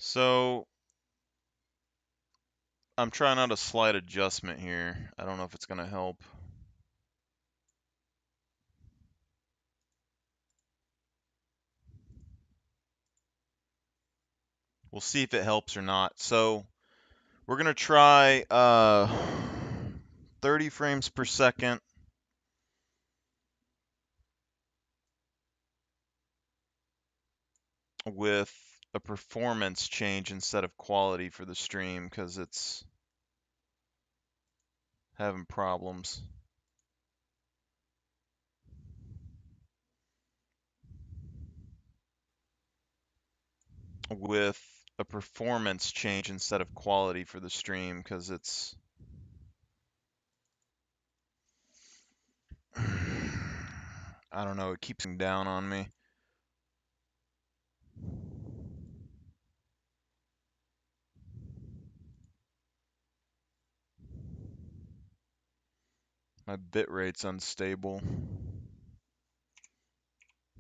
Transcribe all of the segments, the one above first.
So I'm trying out a slight adjustment here. I don't know if it's going to help. We'll see if it helps or not. So we're going to try 30 frames per second with a performance change instead of quality for the stream because it's having problems. With a performance change instead of quality for the stream because it's I don't know, it keeps down on me. My bit rate's unstable.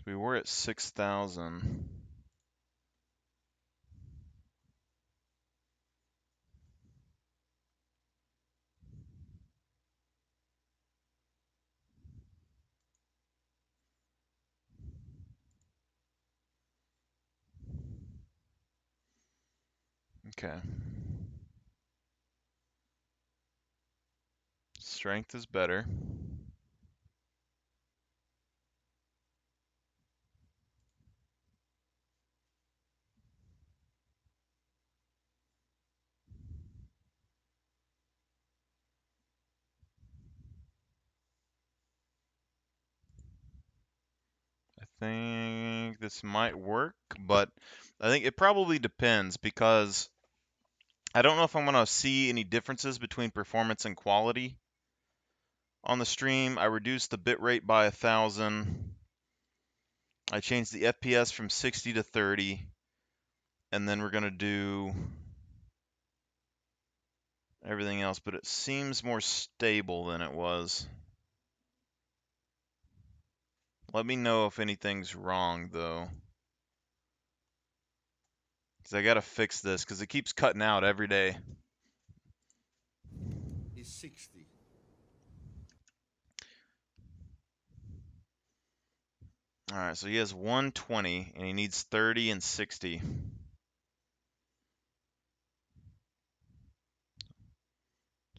We were at 6,000. Okay. Strength is better. I think this might work, but I think it probably depends because I don't know if I'm going to see any differences between performance and quality on the stream. I reduced the bit rate by 1,000. I changed the FPS from 60 to 30, and then we're going to do everything else, but it seems more stable than it was. Let me know if anything's wrong, though. Because I got to fix this, because it keeps cutting out every day. Is 60. Alright, so he has 120, and he needs 30 and 60.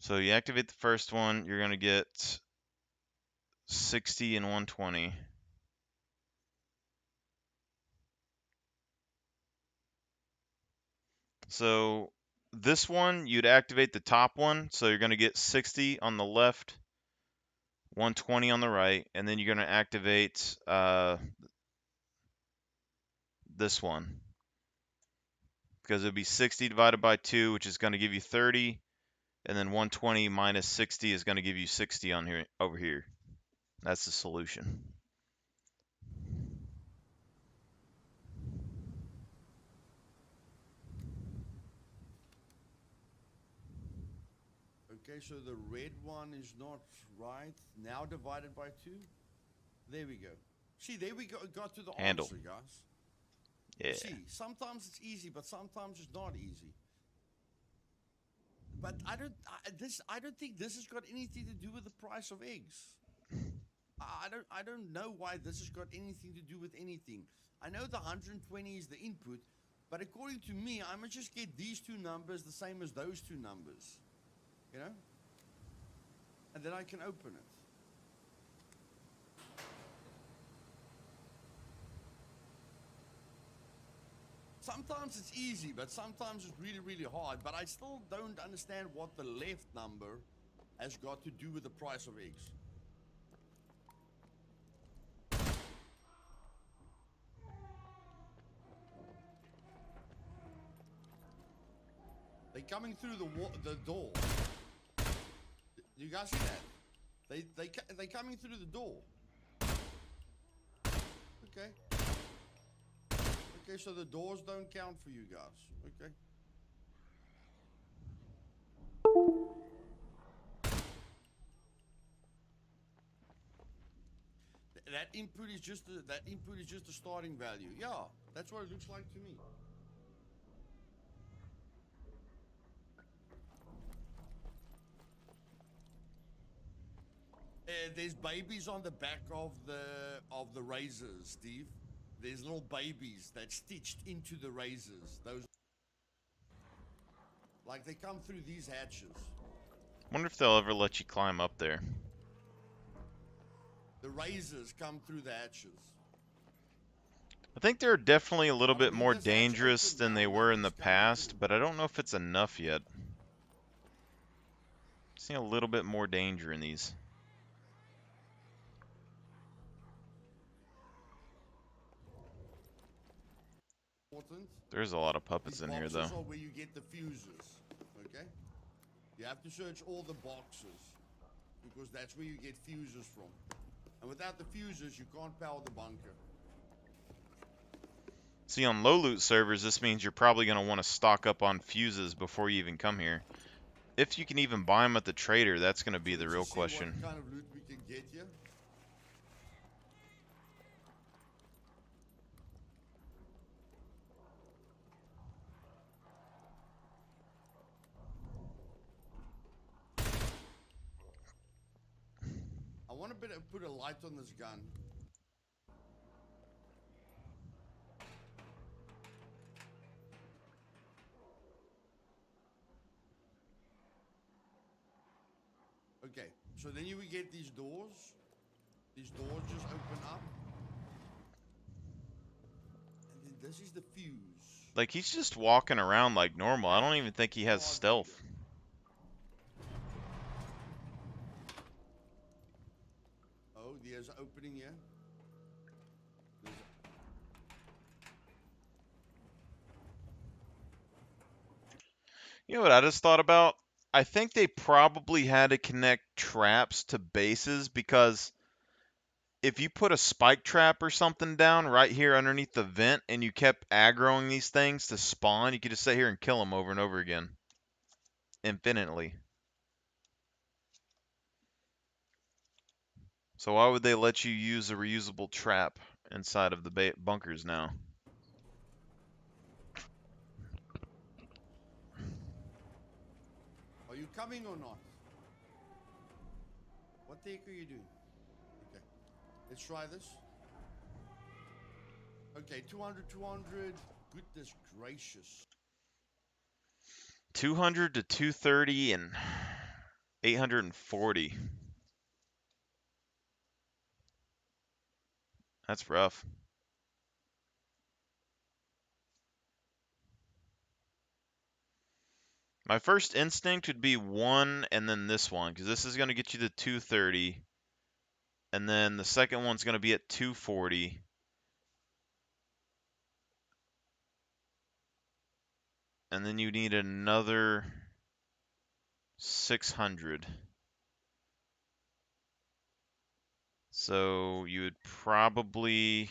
So you activate the first one, you're going to get 60 and 120. So this one, you'd activate the top one, so you're going to get 60 on the left, 120 on the right, and then you're going to activate this one. Because it would be 60 divided by 2, which is going to give you 30, and then 120 minus 60 is going to give you 60 on here over here. That's the solution. Okay, so the red one is not right. Now divided by 2. There we go. See, there we go. Got to the Handle. answer, guys. Yeah. See, sometimes it's easy, but sometimes it's not easy. But I don't think this has got anything to do with the price of eggs. I don't know why this has got anything to do with anything. I know the 120 is the input, but according to me, I must just get these two numbers the same as those two numbers. You know? And then I can open it. Sometimes it's easy, but sometimes it's really, really hard. But I still don't understand what the left number has got to do with the price of eggs. They're coming through the door. You guys see that? They coming through the door. Okay. Okay, so the doors don't count for you guys. Okay. That input is just the starting value. Yeah, that's what it looks like to me. There's babies on the back of the razors, Steve. There's little babies that's stitched into the razors. Those, like, they come through these hatches. Wonder if they'll ever let you climb up there. The razors come through the hatches. I think they're definitely a little I bit believe more this hatch dangerous opened than now, they were in the nothing's coming past, through. but I don't know if it's enough yet. Seeing a little bit more danger in these. Important. There's a lot of puppets These in here, though. boxes are where you get the fuses. Okay? You have to search all the boxes because that's where you get fuses from. And without the fuses, you can't power the bunker. See, on low loot servers, this means you're probably going to want to stock up on fuses before you even come here. If you can even buy them at the trader, that's going to be So the let's real just see what question. kind of loot we can get here. I want to put a light on this gun. Okay, so then you would get these doors. These doors just open up. And then this is the fuse. Like, he's just walking around like normal. I don't even think he has Card stealth. reader. Oh, there's an opening here. There's You know what I just thought about? I think they probably had to connect traps to bases because if you put a spike trap or something down right here underneath the vent and you kept aggroing these things to spawn, you could just sit here and kill them over and over again. Infinitely. So why would they let you use a reusable trap inside of the bunkers now? Are you coming or not? What the heck are you doing? Okay, let's try this. Okay, 200, 200. Goodness gracious. 200 to 230 and 840. That's rough. My first instinct would be one and then this one, because this is going to get you to 230. And then the second one's going to be at 240. And then you need another 600. So you would probably...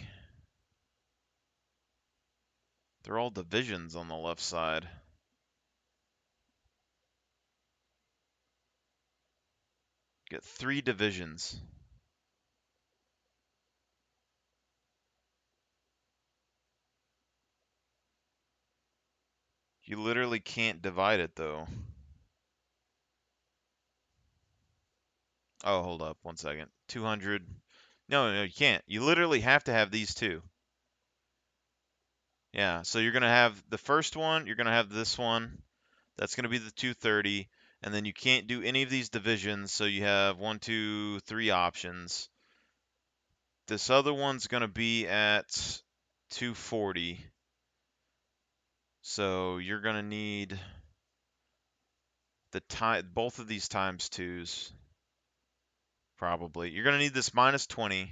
They're all divisions on the left side. Get 3 divisions. You literally can't divide it though. Oh, hold up, 1 second. 200. No, you can't. You literally have to have these two. Yeah, so you're going to have the first one, you're going to have this one. That's going to be the 230. And then you can't do any of these divisions, so you have 1, 2, 3 options. This other one's going to be at 240. So you're going to need both of these times twos. Probably. You're going to need this minus 20.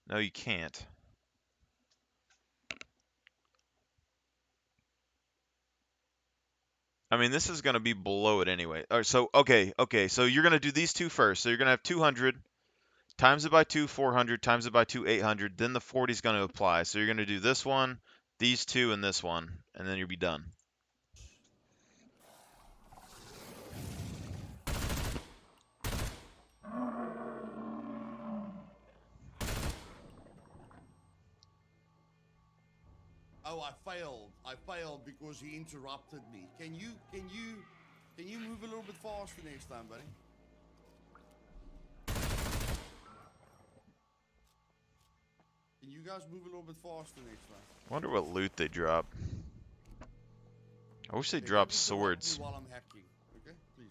No, you can't. I mean, this is going to be below it anyway. All right, so, okay. So you're going to do these two first. So you're going to have 200, times it by 2, 400, times it by 2, 800. Then the 40 is going to apply. So you're going to do this one, these two, and this one. And then you'll be done. Oh, I failed. I failed because he interrupted me. Can you move a little bit faster next time, buddy? Can you guys move a little bit faster next time? Wonder what loot they drop. I wish they Okay, dropped don't interrupt me swords. while I'm hacking. Okay, please.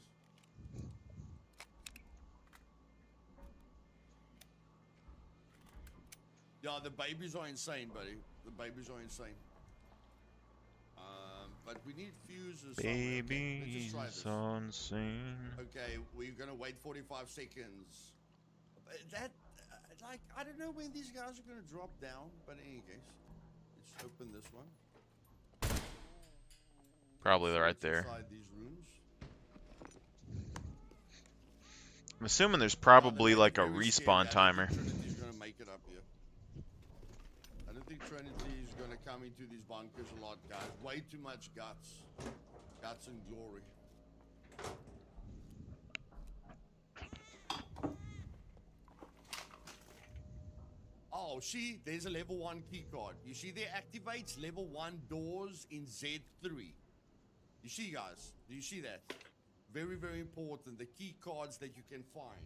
Yeah, the babies are insane, buddy. The babies are insane. But we need fuses somewhere. Okay, let's just try Babies this. on scene. Okay, we're gonna wait 45 seconds. That, like, I don't know when these guys are gonna drop down, but in any case, let's open this one. Probably See right what's there. inside these rooms. I'm assuming there's Yeah, probably they're like a very scary. respawn timer. I don't think Trinity's gonna make it up here. I don't think Trinity's gonna come into these bunkers a lot, guys. Way too much guts. Guts and glory. Oh, see, there's a level 1 key card. You see there activates level 1 doors in Z3. You see, guys? Do you see that? Very, very important. The key cards that you can find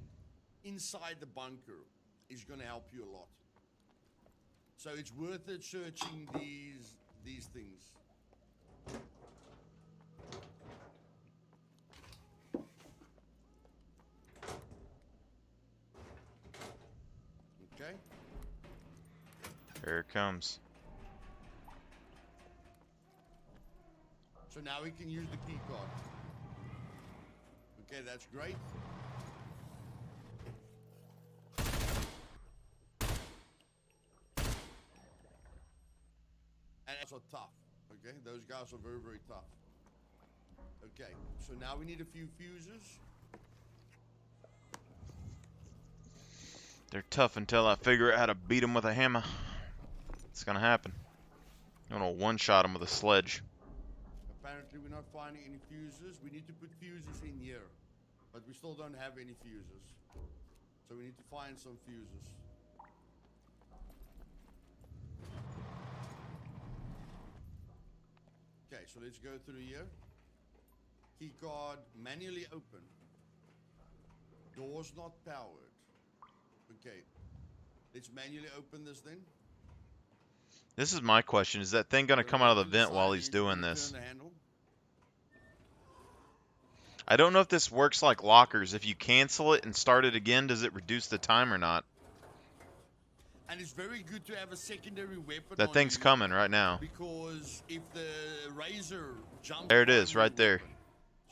inside the bunker is going to help you a lot. So it's worth it searching these things. Okay? Here it comes. So now we can use the key card. Okay, that's great. And those are tough. Okay, those guys are very, very tough. Okay, so now we need a few fuses. They're tough until I figure out how to beat them with a hammer. It's gonna happen. I'm gonna one-shot them with a sledge. Apparently we're not finding any fuses. We need to put fuses in here. But we still don't have any fuses. So we need to find some fuses. Okay, so let's go through here. Key card manually open. Doors not powered. Okay. Let's manually open this then. This is my question. Is that thing gonna come out of the vent while he's doing this? Turn the handle. I don't know if this works like lockers. If you cancel it and start it again, does it reduce the time or not? And it's very good to have a secondary weapon That on thing's you, coming right now. because if the razor jumps There it is, on right your there. weapon.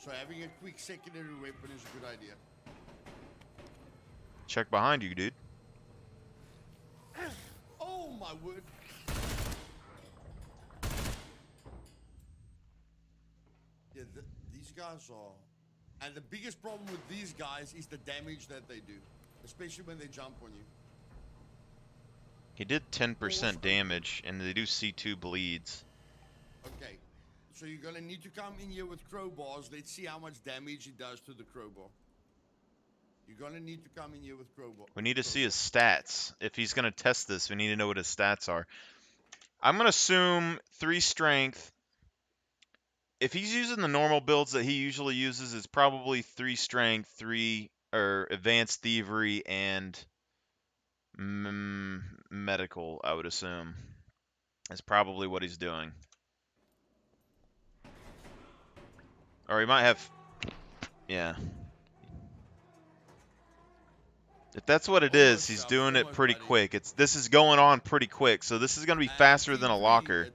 So having a quick secondary weapon is a good idea. Check behind you, dude. Oh my word. Yeah, these guys are... And the biggest problem with these guys is the damage that they do. Especially when they jump on you. He did 10% damage, and they do C2 bleeds. Okay. So you're gonna need to come in here with crowbars. Let's see how much damage it does to the crowbar. You're gonna need to come in here with crowbar. We need to see his stats. If he's gonna test this, we need to know what his stats are. I'm gonna assume 3 strength. If he's using the normal builds that he usually uses, it's probably 3 strength, 3 or advanced thievery, and medical, I would assume. That's probably what he's doing. Or he might have... Yeah. If that's what it is, he's doing it pretty quick. This is going on pretty quick, so this is going to be faster than a locker.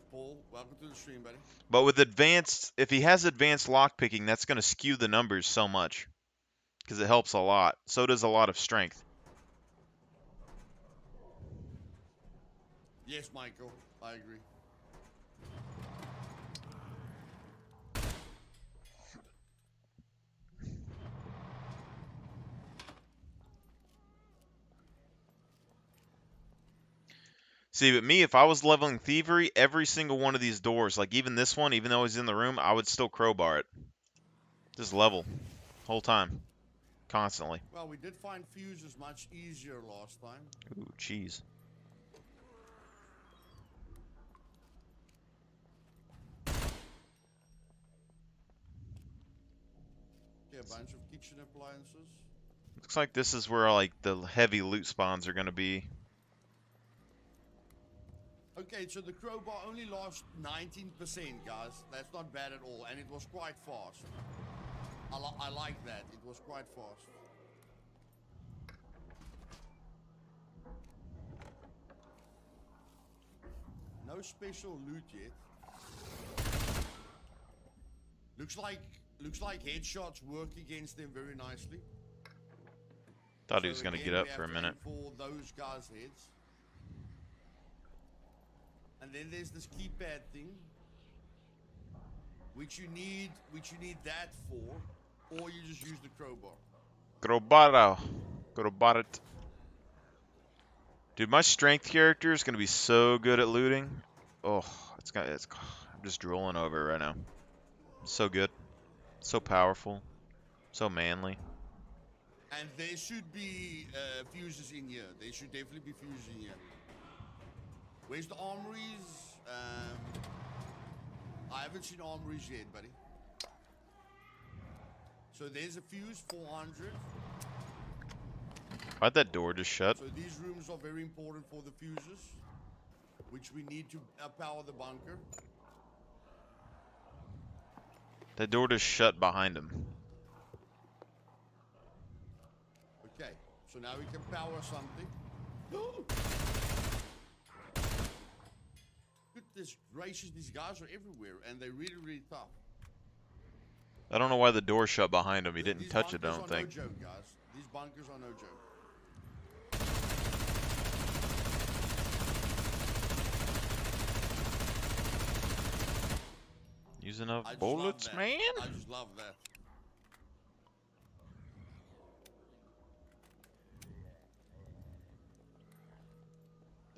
Welcome to the stream, buddy. But with advanced, if he has advanced lockpicking, that's going to skew the numbers so much. Because it helps a lot. So does a lot of strength. Yes, Michael, I agree. See, but me, if I was leveling thievery, every single one of these doors, like even this one, even though he's in the room, I would still crowbar it. Just level. Whole time. Constantly. Well, we did find fuses much easier last time. Ooh, cheese. Okay, a bunch of kitchen appliances. Looks like this is where like the heavy loot spawns are going to be. Okay, so the crowbar only lost 19%, guys. That's not bad at all, and it was quite fast. I like that. It was quite fast. No special loot yet. Looks like headshots work against them very nicely. Thought he was gonna get up for a minute. For those guys' heads. And then there's this keypad thing, which you need that for, or you just use the crowbar. Crowbar it. Dude, my strength character is gonna be so good at looting. Oh, I'm just drooling over it right now. So good, so powerful, so manly. And there should be fuses in here. There should definitely be fuses in here. Where's the armories? I haven't seen armories yet, buddy. So there's a fuse, 400. Why'd that door just shut? So these rooms are very important for the fuses, which we need to power the bunker. That door just shut behind him. Okay, so now we can power something. Goodness gracious, these guys are everywhere, and they're really, really tough. I don't know why the door shut behind him. He didn't These touch it, I bunkers don't are think. No joke, guys. These bunkers are no joke. Use enough bullets, man? I just love that.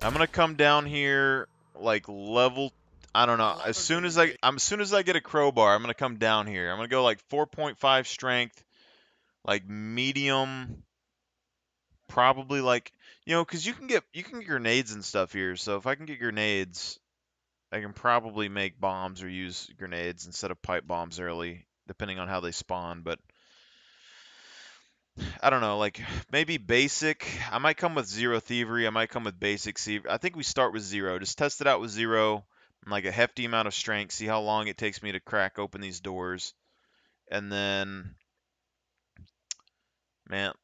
I'm gonna come down here like level. I don't know. As soon as I get a crowbar, I'm gonna come down here. I'm gonna go like 4.5 strength, like medium, probably like because you can get grenades and stuff here. So if I can get grenades, I can probably make bombs or use grenades instead of pipe bombs early, depending on how they spawn. But I don't know, like maybe basic. I might come with zero thievery. I might come with basic. See, I think we start with zero. Just test it out with zero, and like a hefty amount of strength. See how long it takes me to crack open these doors, and then, man,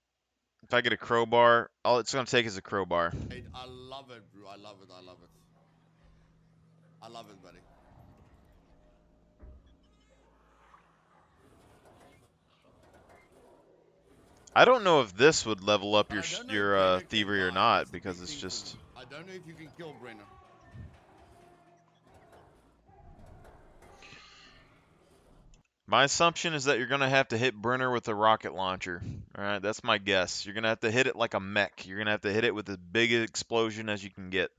if I get a crowbar, all it's gonna take is a crowbar. I love it, bro. I love it. I love it. I love it, buddy. I don't know if this would level up But I don't know if your Brenner can thievery or die. not, That's the because big it's thing for just. me. I don't know if you can kill Brenner. My assumption is that you're gonna have to hit Brenner with a rocket launcher. All right, that's my guess. You're gonna have to hit it like a mech. You're gonna have to hit it with as big an explosion as you can get.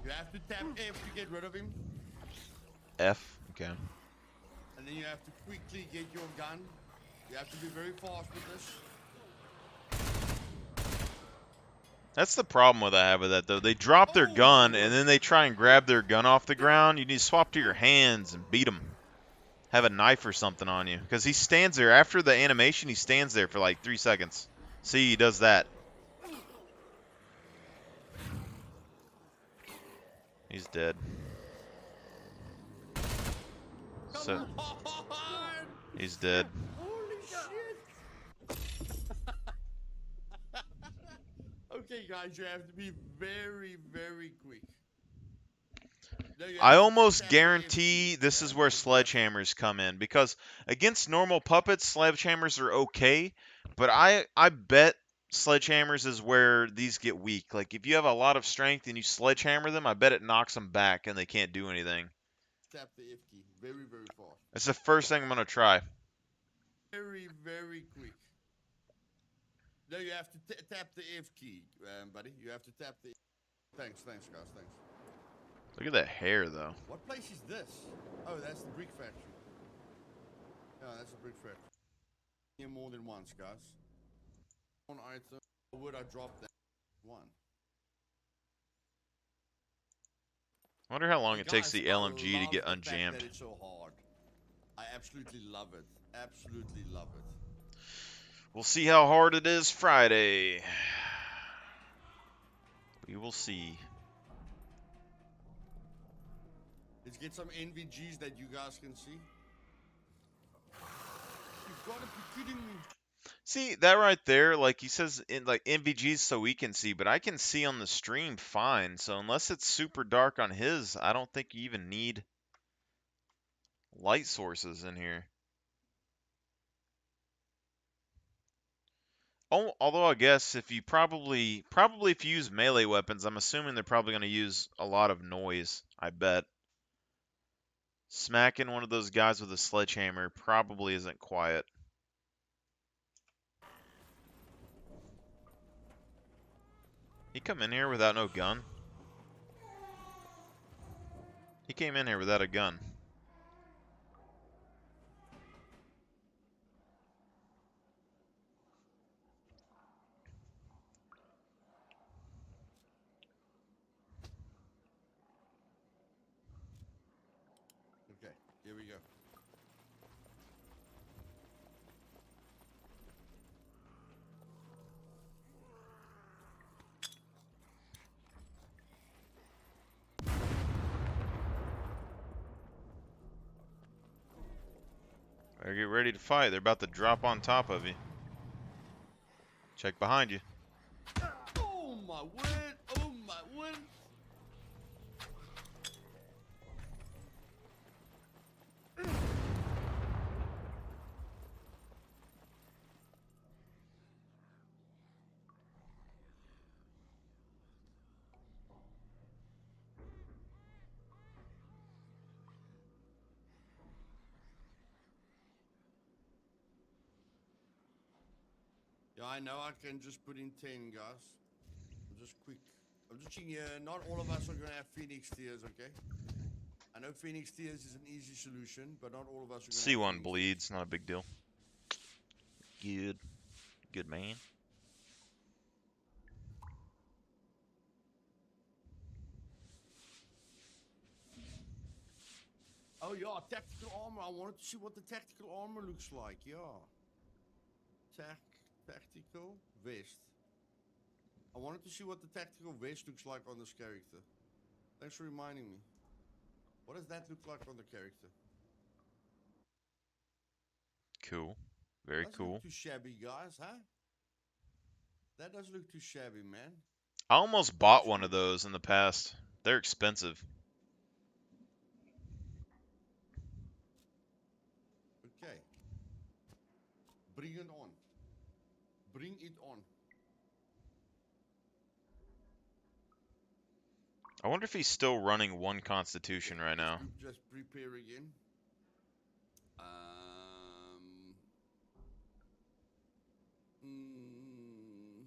You have to tap F to get rid of him, F. Okay. and then you have to quickly get your gun. You have to be very fast with this. That's the problem with I have with that though. They drop their gun and then they try and grab their gun off the ground. You need to swap to your hands and beat them. Have a knife or something on you, because he stands there after the animation. He stands there for like 3 seconds. See, he does that. He's dead. So he's dead. Holy shit! Okay, guys, you have to be very, very quick. No, I almost guarantee this is where sledgehammers come in, because against normal puppets, sledgehammers are okay, but I bet sledgehammers is where these get weak. Like if you have a lot of strength and you sledgehammer them, I bet it knocks them back and they can't do anything. Tap the F key very, very fast. That's the first thing I'm gonna try. Very, very quick. No, you have to tap the F key, buddy. You have to tap the. Thanks, guys. Thanks. Look at that hair, though. What place is this? Oh, that's the brick factory. Yeah, that's the brick factory. Here more than once, guys. One item. Would I drop that one? I wonder how long And it takes guys, the I LMG to love get the fact that unjammed. it's so hard. I absolutely love it. Absolutely love it. We'll see how hard it is Friday. We will see. Let's get some NVGs that you guys can see. You've got to be kidding me. See, that right there, like he says in like NVGs so we can see, but I can see on the stream fine. So unless it's super dark on his, I don't think you even need light sources in here. Oh, although I guess if you probably if you use melee weapons, I'm assuming they're probably going to use a lot of noise, I bet. Smacking one of those guys with a sledgehammer probably isn't quiet. He come in here without no gun? He came in here without a gun. Okay, here we go. Better get ready to fight. They're about to drop on top of you. Check behind you. Oh my word! Oh my word! Yeah, I know I can just put in 10, guys. I'm just quick. I'm just checking here. Not all of us are going to have Phoenix Tears, okay? I know Phoenix Tears is an easy solution, but not all of us are going to have C1 Phoenix bleeds, not a big deal. Good. Good man. Oh yeah, tactical armor. I wanted to see what the tactical armor looks like. Yeah. Tactical vest. I wanted to see what the tactical vest looks like on this character. Thanks for reminding me. What does that look like on the character? Cool. Very Doesn't cool. look too shabby, guys, huh? That does look too shabby, man. I almost bought one of those in the past. They're expensive. Okay. Bring it on. Bring it on. I wonder if he's still running one Constitution right now. Just prepare again. Mm,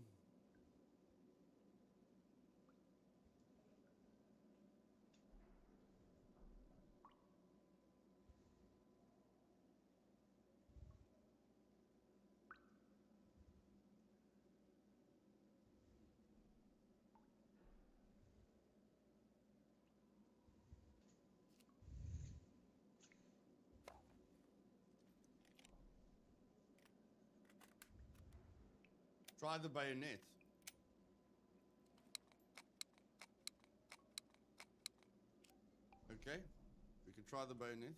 try the bayonet. Okay, we can try the bayonet.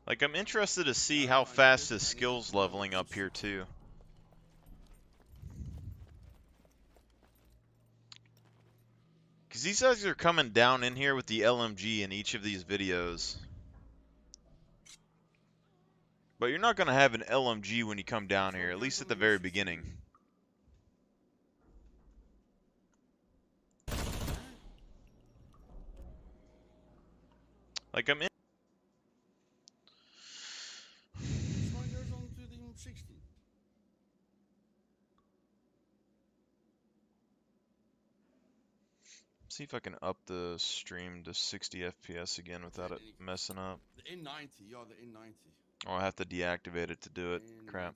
Like, I'm interested to see No, how I fast didn't. his I needed skills to know what leveling up here, too. Because these guys are coming down in here with the LMG in each of these videos. But you're not going to have an LMG when you come down here, at least at the very beginning. Like I'm in. This one goes on to the 60. See if I can up the stream to 60 FPS again without it messing up. The N90, yeah, the N90. Oh, I have to deactivate it to do it. Crap. N90.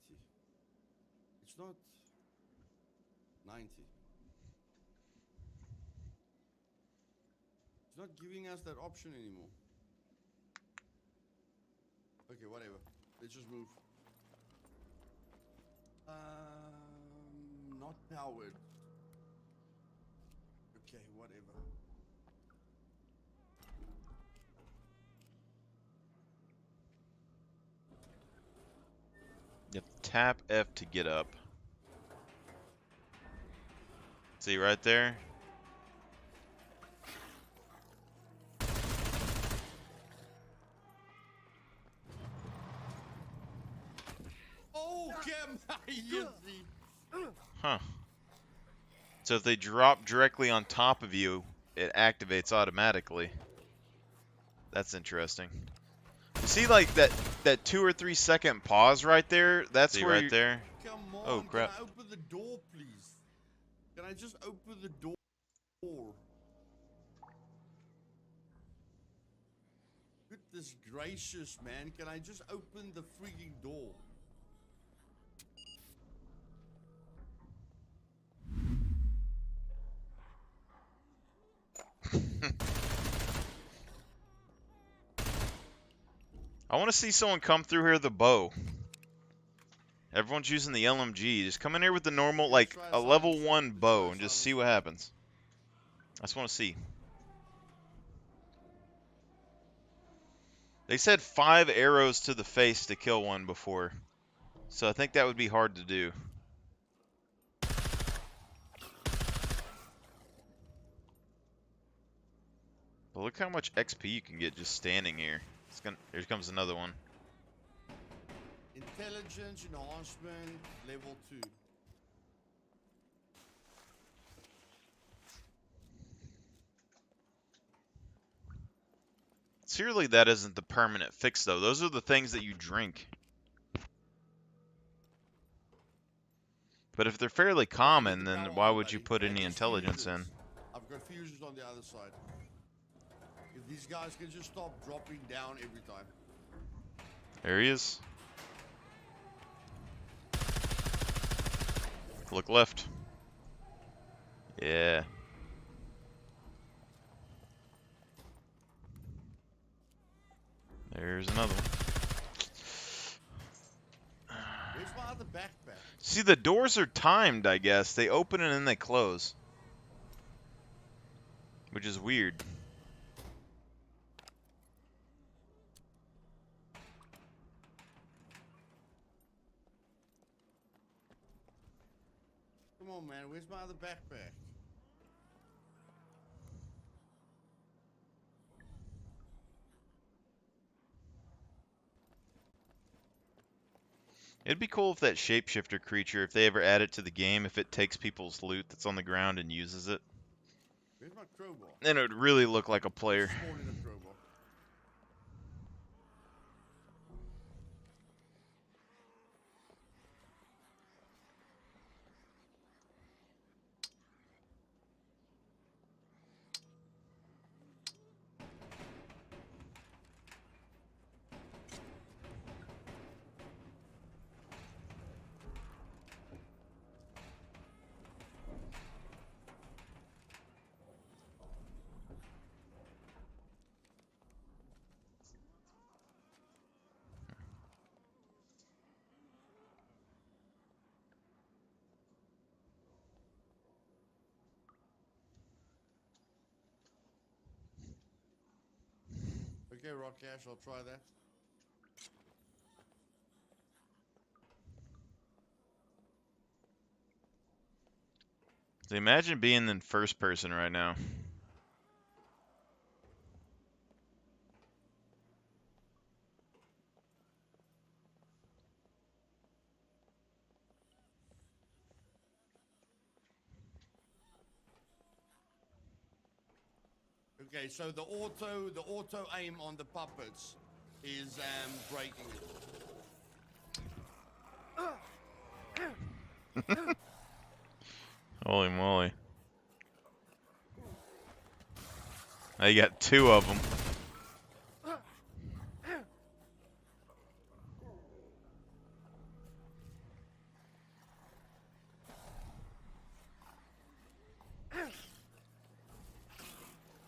It's not 90. It's not giving us that option anymore. Okay, whatever. Let's just move. Not powered. Okay, whatever. You have to tap F to get up. See right there? Oh, Cam! Huh. So if they drop directly on top of you, it activates automatically. That's interesting. You see, like that 2 or 3 second pause right there? That's See where right you... there. Come on, oh crap! Can I open the door, please? Can I just open the door? Goodness gracious, man! Can I just open the freaking door? I want to see someone come through here with a bow. Everyone's using the LMG. Just come in here with the normal, like a level 1 bow, and just see what happens. I just want to see. They said 5 arrows to the face to kill one before, so I think that would be hard to do. But look how much XP you can get just standing here. Here comes another one. Intelligence enhancement level 2. Surely that isn't the permanent fix, though. Those are the things that you drink. But if they're fairly common, then why would you put any intelligence in? I've got fuses on the other side. If these guys can just stop dropping down every time. There he is. Look left. Yeah. There's another one. Where's my other backpack? See, the doors are timed, I guess. They open and then they close. Which is weird. Come on, man. Where's my other backpack? It'd be cool if that shapeshifter creature, if they ever add it to the game, if it takes people's loot that's on the ground and uses it. Where's my crowbar? Then it would really look like a player. Spawn in a crowbar. Okay, Rock Cash, I'll try that. So imagine being in first person right now. Okay, so the auto aim on the puppets is breaking it. Holy moly. Now you got two of them.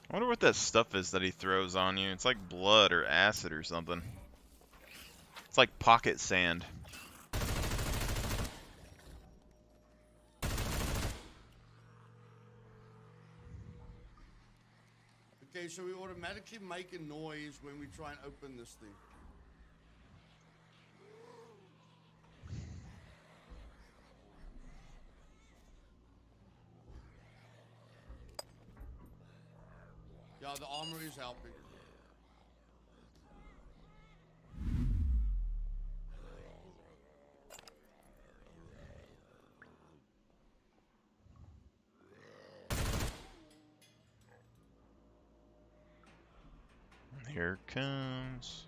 I wonder what that stuff is that he throws on you. It's like blood or acid or something. It's like pocket sand. Okay, so we automatically make a noise when we try and open this thing. Yeah, the armor is helping. Here it comes.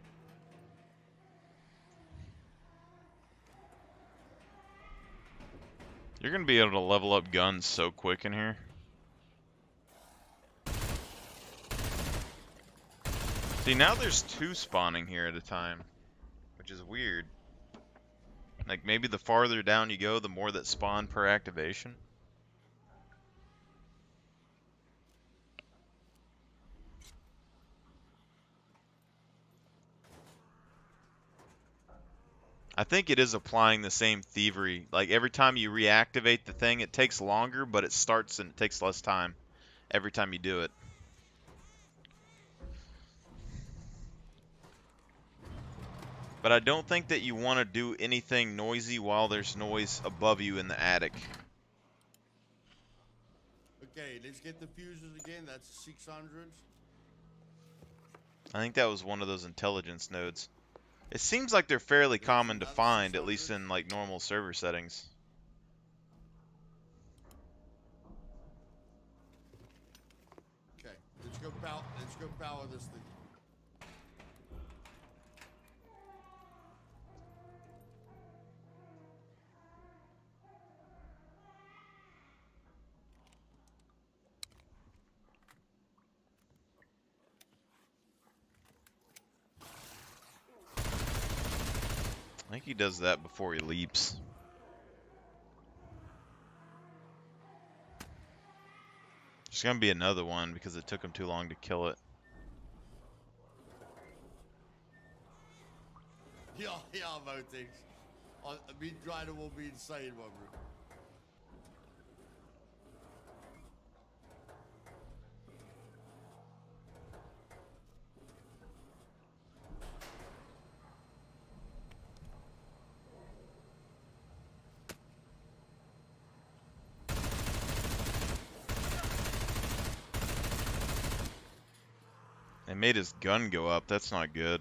You're gonna be able to level up guns so quick in here. See, now there's two spawning here at a time, which is weird. Like, maybe the farther down you go, the more that spawn per activation. I think it is applying the same thievery. Like, every time you reactivate the thing, it takes longer, but it starts and it takes less time every time you do it. But I don't think that you want to do anything noisy while there's noise above you in the attic. Okay, let's get the fuses again. That's 600. I think that was one of those intelligence nodes. It seems like they're fairly There's common to another find, at least 600. in like normal server settings. Okay, let's go power this thing. I think he does that before he leaps. There's gonna be another one because it took him too long to kill it. Yeah, Votex. Meat Grinder will be insane, my bro. It made his gun go up. That's not good.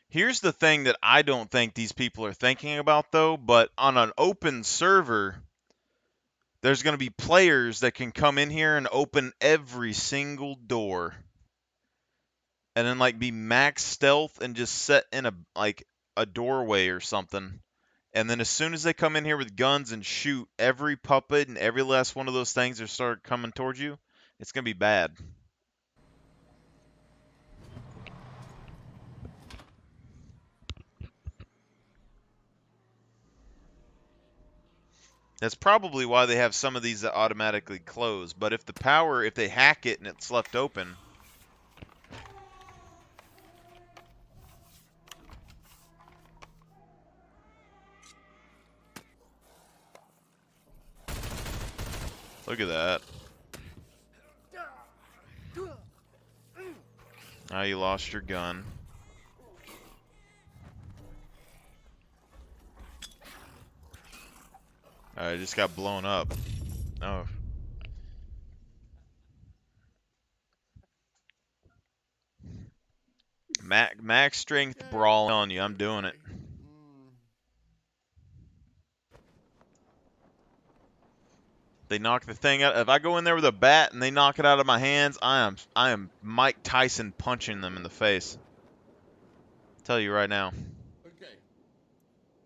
Here's the thing that I don't think these people are thinking about, though, but on an open server, there's going to be players that can come in here and open every single door. And then, like, be max stealth and just set in a doorway or something. And then as soon as they come in here with guns and shoot every puppet and every last one of those things that start coming towards you, it's going to be bad. That's probably why they have some of these that automatically close. But if they hack it and it's left open, look at that. Now you lost your gun. I just got blown up. Oh. Max strength brawl on you. I'm doing it. They knock the thing out. If I go in there with a bat and they knock it out of my hands, I am Mike Tyson punching them in the face. Tell you right now. Okay,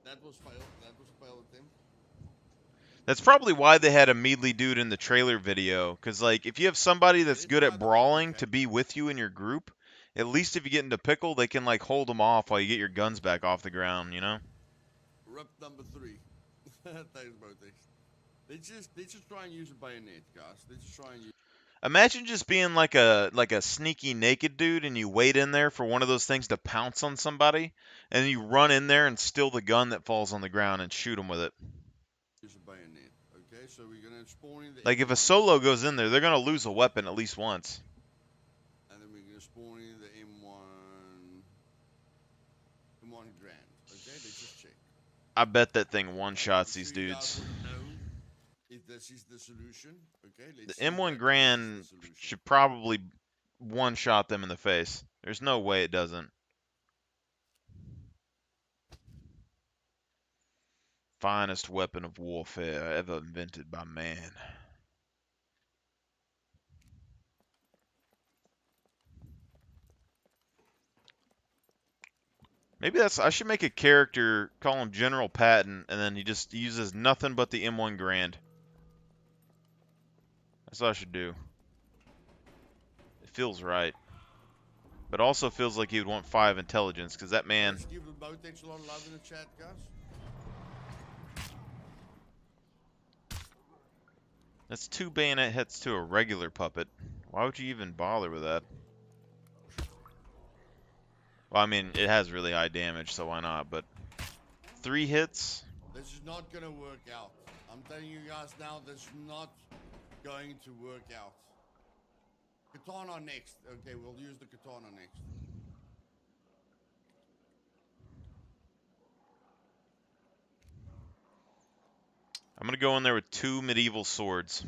that was failed. That was a failed attempt. That's probably why they had a melee dude in the trailer video. Cause like if you have somebody Okay, that's let's good try at the armor brawling to check. be with you in your group, at least if you get into pickle, they can like hold them off while you get your guns back off the ground. You know? Rip number 3. Thanks, Botex. Let's just try and use a bayonet, guys. Let's just try and use. Imagine just being like a sneaky naked dude and you wait in there for one of those things to pounce on somebody, and then you run in there and steal the gun that falls on the ground and shoot them with it. Use a bayonet. Okay, so we're gonna spawn in the Like if a M1, solo goes in there, they're gonna lose a weapon at least once. and then we're gonna spawn in the M1 Grand. Okay, let's just check. I bet that thing one And I'm shots these sure you guys dudes. want to know if this is the solution. Okay, let's The see M1 that this is the Grand solution. should probably one shot them in the face. There's no way it doesn't. Finest weapon of warfare ever invented by man. Maybe I should make a character, call him General Patton, and then he just uses nothing but the M1 Grand. That's what I should do. It feels right. But also feels like he would want 5 intelligence, because that man... Let's give the Botex a lot of love in the chat, guys. That's 2 bayonet hits to a regular puppet. Why would you even bother with that? Well, I mean, it has really high damage, so why not? But 3 hits? This is not gonna work out. I'm telling you guys now, this is not going to work out. Katana next. Okay, we'll use the katana next. I'm gonna go in there with 2 medieval swords.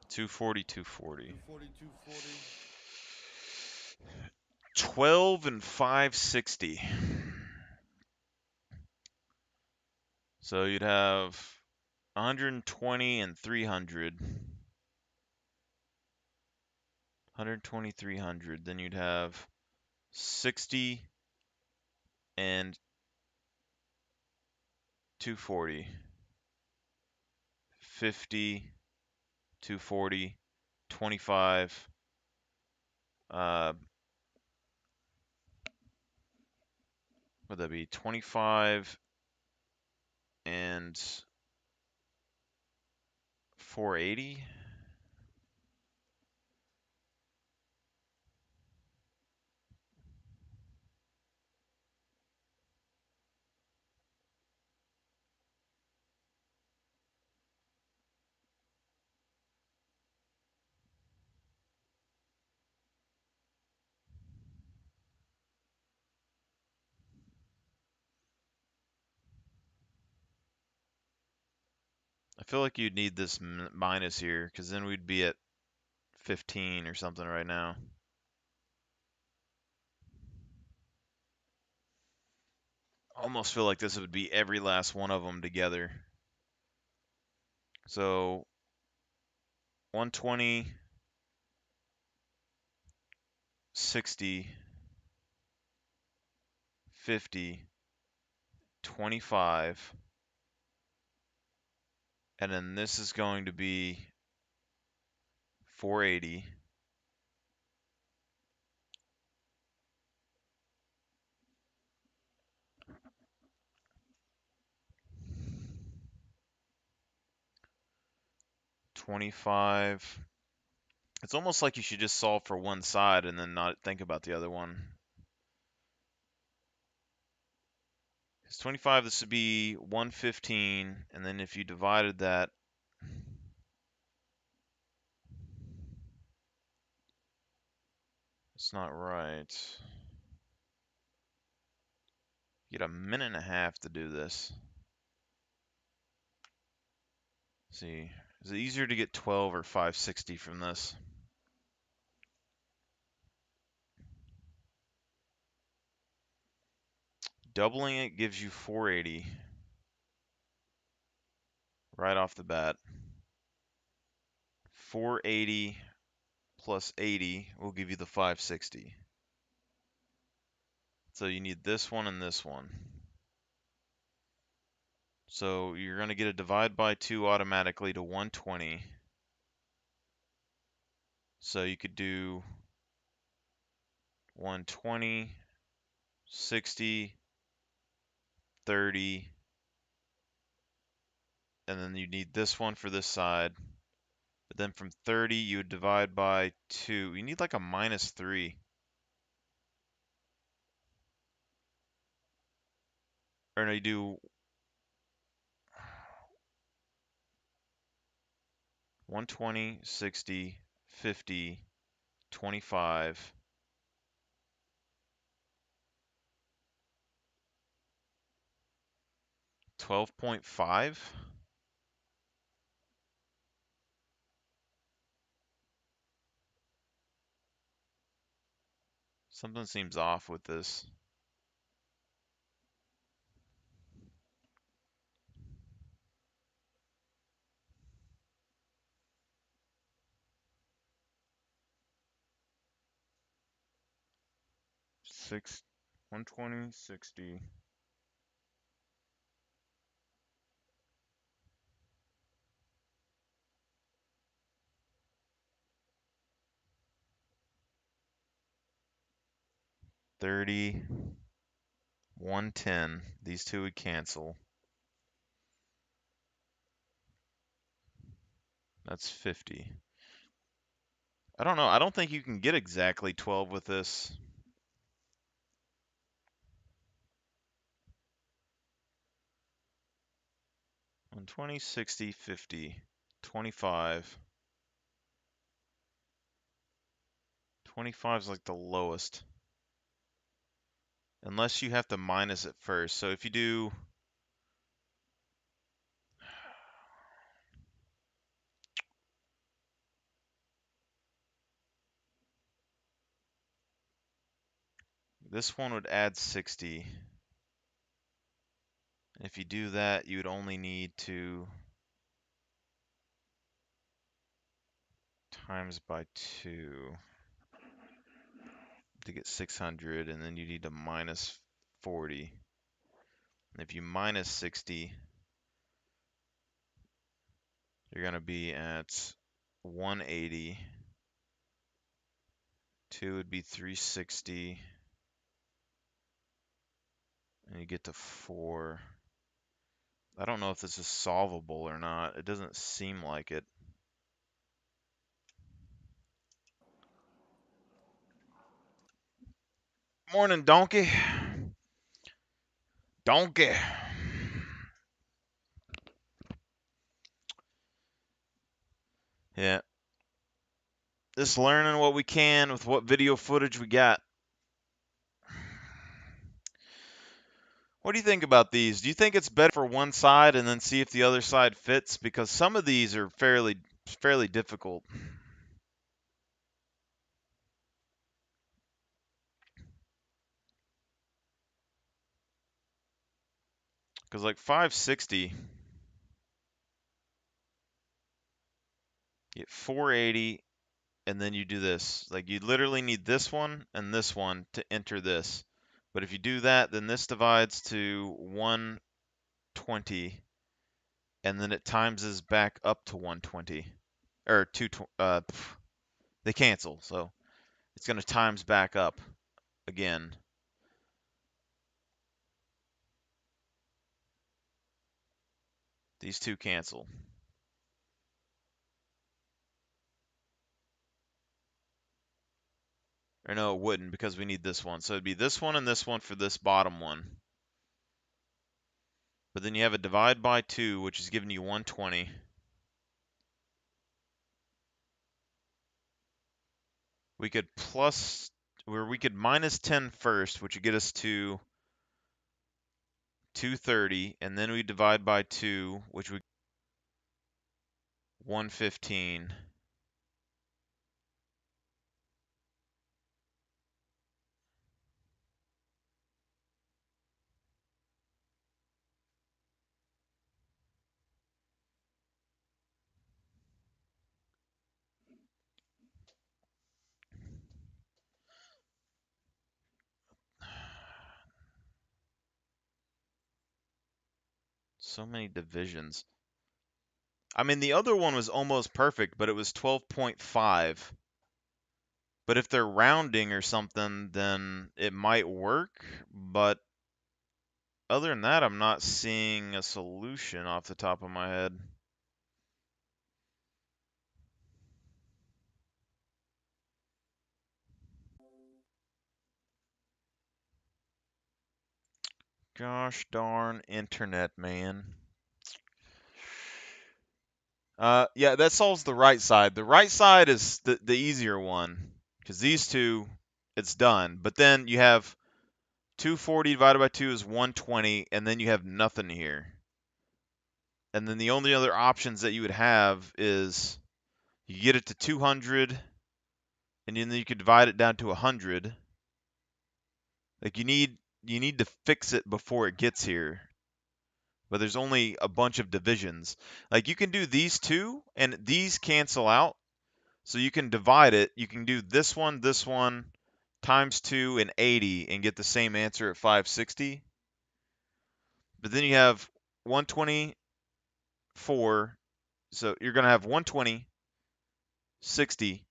.240, 240. 240, 240. 12 and 560. So you'd have 120 and 300. 120, 300. Then you'd have 60 and 240. 50, 240, 25. Would that be 25 and 480? I feel like you'd need this minus here, because then we'd be at 15 or something right now. Almost feel like this would be every last one of them together. So 120, 60, 50, 25, and then this is going to be 480. $25. It's almost like you should just solve for one side and then not think about the other one. It's 25, this would be 115, and then if you divided that, it's not right. You get a minute and a half to do this. Let's see. Is it easier to get 12 or 560 from this? Doubling it gives you 480 right off the bat. 480 plus 80 will give you the 560. So you need this one and this one. So you're going to get a divide by 2 automatically to 120. So you could do 120, 60, 30, and then you need this one for this side. But then from 30, you would divide by 2. You need like a -3. Or no, you do 120, 60, 50, 25. 12.5? Something seems off with this. Six, 120, 60. $30, 110. These two would cancel. That's 50. I don't know. I don't think you can get exactly 12 with this. 120, 60, 50, 25. 25 is like the lowest. Unless you have to minus it first. So if you do this one would add 60. And if you do that, you would only need to times by 2 to get 600, and then you need to minus 40. And if you minus 60, you're going to be at 180. 2 would be 360. And you get to 4. I don't know if this is solvable or not. It doesn't seem like it. Morning, donkey. Donkey. Yeah. Just learning what we can with what video footage we got. What do you think about these? Do you think it's better for one side and then see if the other side fits? Because some of these are fairly difficult. Because like 560, you get 480, and then you do this. Like you literally need this one and this one to enter this. But if you do that, then this divides to 120, and then it times back up to 120. Or they cancel, so it's going to times back up again. These two cancel. Or no, it wouldn't, because we need this one. So it'd be this one and this one for this bottom one. But then you have a divide by 2, which is giving you 120. We could minus 10 first, which would get us to 230, and then we divide by 2, which would 115. So many divisions. I mean, the other one was almost perfect, but it was 12.5. But if they're rounding or something, then it might work. But other than that, I'm not seeing a solution off the top of my head. Gosh darn internet, man. Yeah, that solves the right side. The right side is the easier one because these two, it's done. But then you have 240 divided by 2 is 120, and then you have nothing here. And then the only other options that you would have is you get it to 200, and then you could divide it down to 100. Like you need to fix it before it gets here. But there's only a bunch of divisions. Like you can do these two, and these cancel out. So you can divide it. You can do this one, times 2 and 80 and get the same answer at 560. But then you have 124. So you're going to have 120, 60.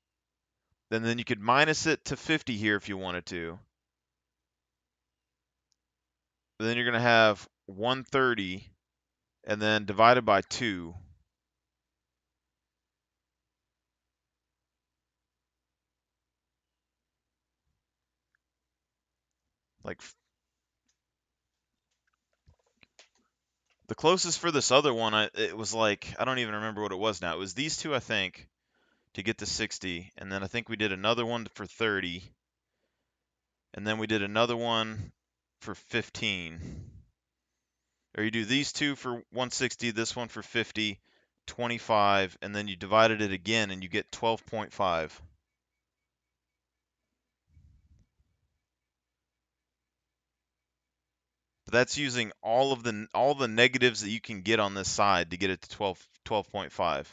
Then you could minus it to 50 here if you wanted to. But then you're going to have 130 and then divided by 2. Like the closest for this other one, it was like, I don't even remember what it was now. It was these two, I think, to get to 60. And then I think we did another one for 30. And then we did another one for 15. Or you do these two for 160, this one for 50, 25, and then you divided it again and you get 12.5. But that's using all the negatives that you can get on this side to get it to 12.5.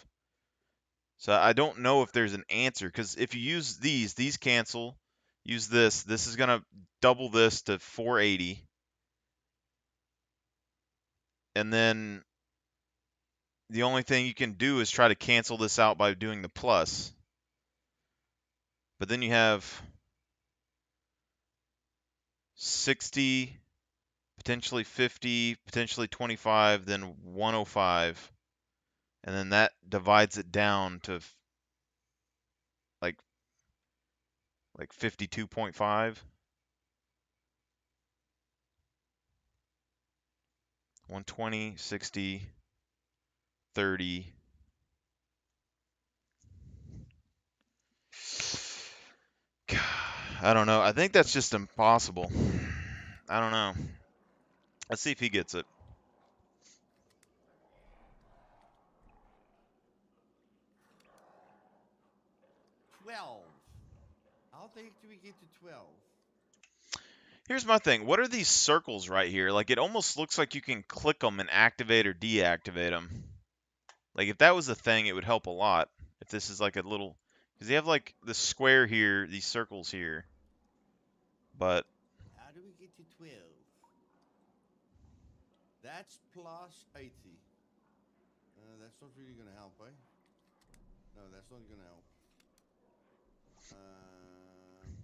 So I don't know if there's an answer because if you use these cancel. Use this. This is gonna double this to 480, and then the only thing you can do is try to cancel this out by doing the plus. But then you have 60, potentially 50, potentially 25, then 105, and then that divides it down to like 52.5. 120, 60, 30. I don't know. I think that's just impossible. I don't know. Let's see if he gets it. 12. How the heck do we get to 12? Here's my thing. What are these circles right here? Like, it almost looks like you can click them and activate or deactivate them. Like, if that was a thing, it would help a lot. If this is like a little... Because you have, like, the square here, these circles here. But... How do we get to 12? That's plus 80. That's not really going to help, eh? No, that's not going to help.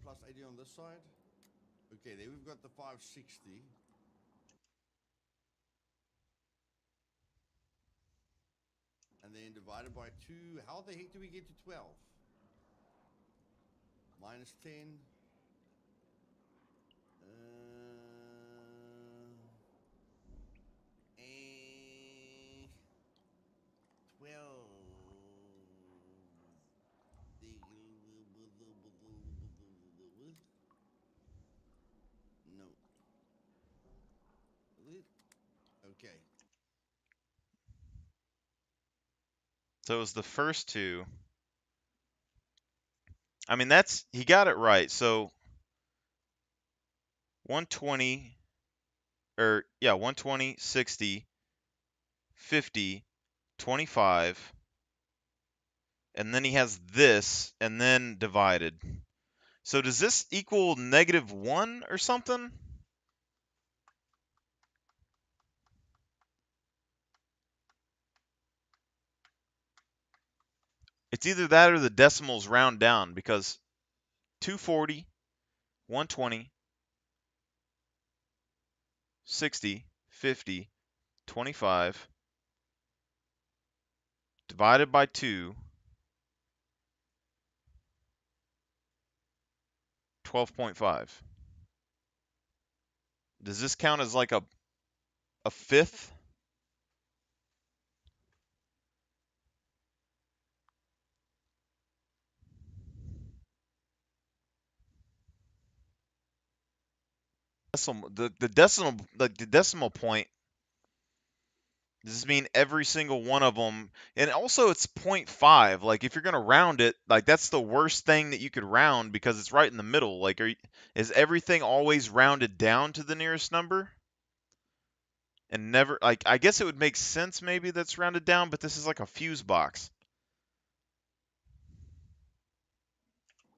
Plus 80 on this side. Okay, then we've got the 560. And then divided by 2. How the heck do we get to 12? Minus 10. And 12. No. Okay. So it was the first two. I mean, he got it right. So 120, or yeah, 120, 60, 50, 25, and then he has this, and then divided. So does this equal -1 or something? It's either that or the decimals round down, because 240, 120, 60, 50, 25, divided by 2, 12.5. Does this count as like a fifth? The decimal point, does this mean every single one of them? And also it's 0.5. Like if you're gonna round it, like that's the worst thing that you could round because it's right in the middle. Like is everything always rounded down to the nearest number? And never, like, I guess it would make sense maybe that's rounded down, but this is like a fuse box.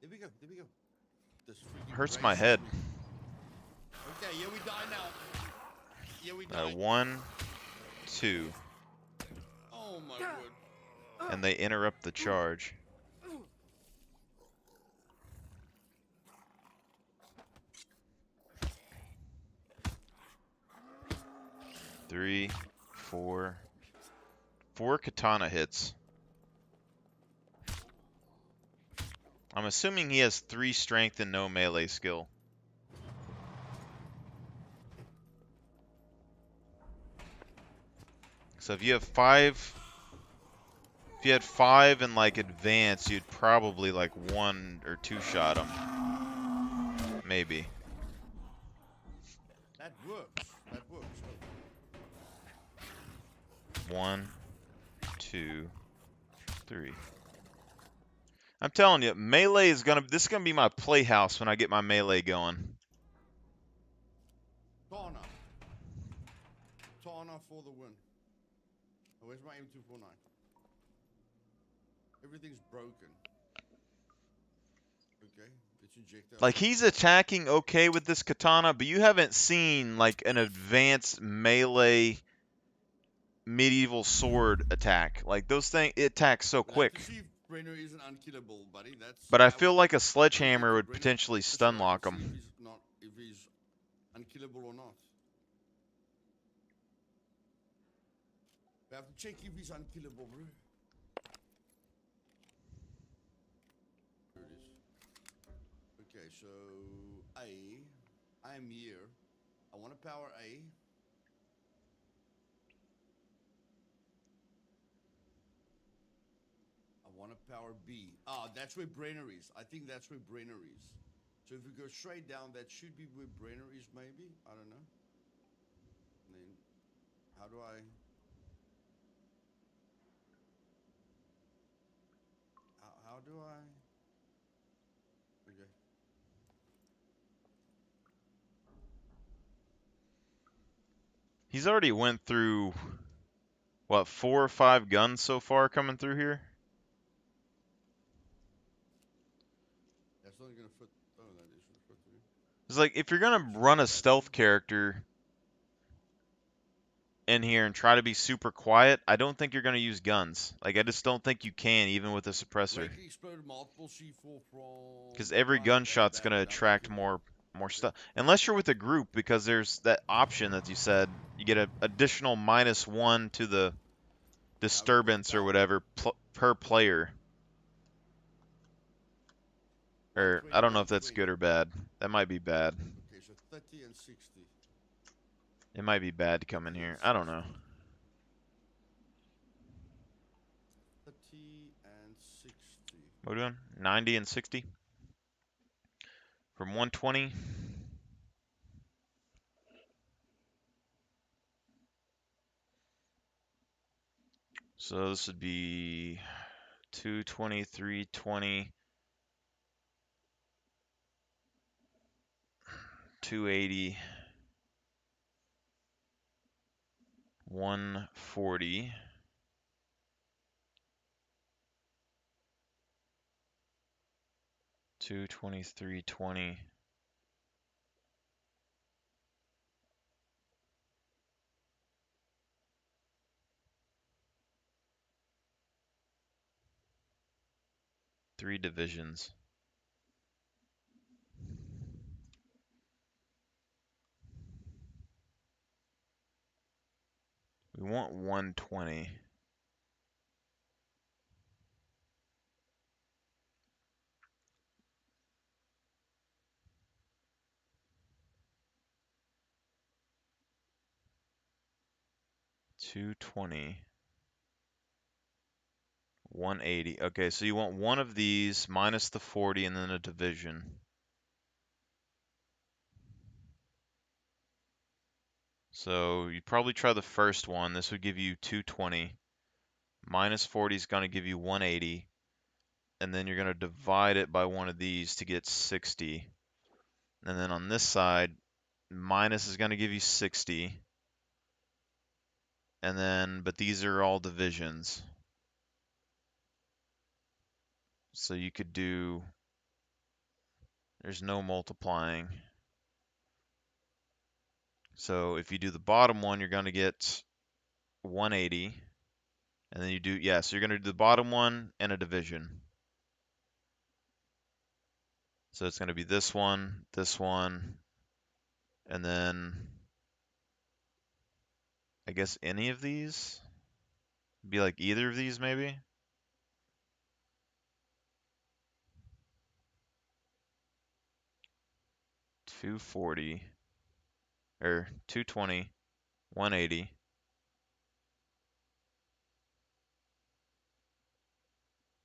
There we go. There we go. This freaking Hurts my gracious head. me. Okay, here we die now. Here we die. 1, 2, Oh my word. and they interrupt the charge. Three, four katana hits. I'm assuming he has 3 strength and no melee skill. So if you have 5, if you had 5 in like advance, you'd probably like 1 or 2 shot him. Maybe. That works. That works. 1, 2, 3. I'm telling you, melee is this is gonna be my playhouse when I get my melee going. Tana. Tana for the win. Oh, where's my M249? Everything's broken. Okay, let's inject that. Like he's attacking okay with this katana, but you haven't seen like an advanced melee medieval sword attack. Like those things, it attacks so quick. To see if Brenner isn't unkillable, buddy. That's. But I feel like a sledgehammer would potentially stun lock him. If he's unkillable or not. We have to check if he's unkillable, bro. There it is. Okay, so I'm here. I want to power A. I want to power B. Ah, that's where Brenner is. I think that's where Brenner is. So if we go straight down, that should be where Brenner is, maybe. I don't know. And then, how do I? How do I? Okay. He's already went through, what, 4 or 5 guns so far coming through here? That's not gonna fit. Oh, that is gonna fit through. It's like, if you're gonna run a stealth character in here and try to be super quiet, I don't think you're gonna use guns. Like, I just don't think you can, even with a suppressor. Because every gunshot's gonna attract more stuff. Unless you're with a group, because there's that option that you said, you get an additional -1 to the disturbance or whatever per player. Or, I don't know if that's good or bad. That might be bad. Okay, so 30 and 60. It might be bad to come in here. I don't know. 30 and 60. What are we doing? 90 and 60? From 120. So this would be 220, 320, 280, 140. 220, 320. Three divisions. We want 120. Two 180. Okay, so you want one of these minus the 40 and then a division. So you'd probably try the first one. This would give you 220. Minus 40 is going to give you 180. And then you're going to divide it by one of these to get 60. And then on this side, minus is going to give you 60. And then, but these are all divisions. So you could do, there's no multiplying. So if you do the bottom one, you're going to get 180. And then you do, yeah, so you're going to do the bottom one and a division. So it's going to be this one, and then I guess any of these? Be like either of these maybe? $240 or $220, $180,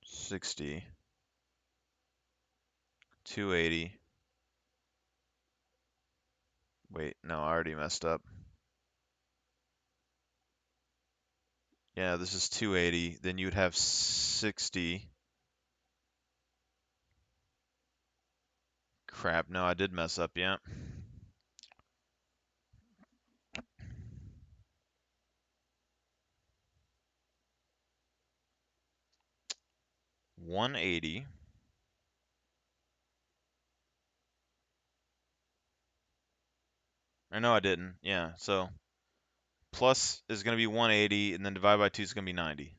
$60, $280. Wait, no, I already messed up. Yeah, this is $280. Then you would have $60. Crap, no, I did mess up, yeah. $180. Or no, I didn't. Yeah, so plus is going to be 180, and then divide by 2 is going to be 90.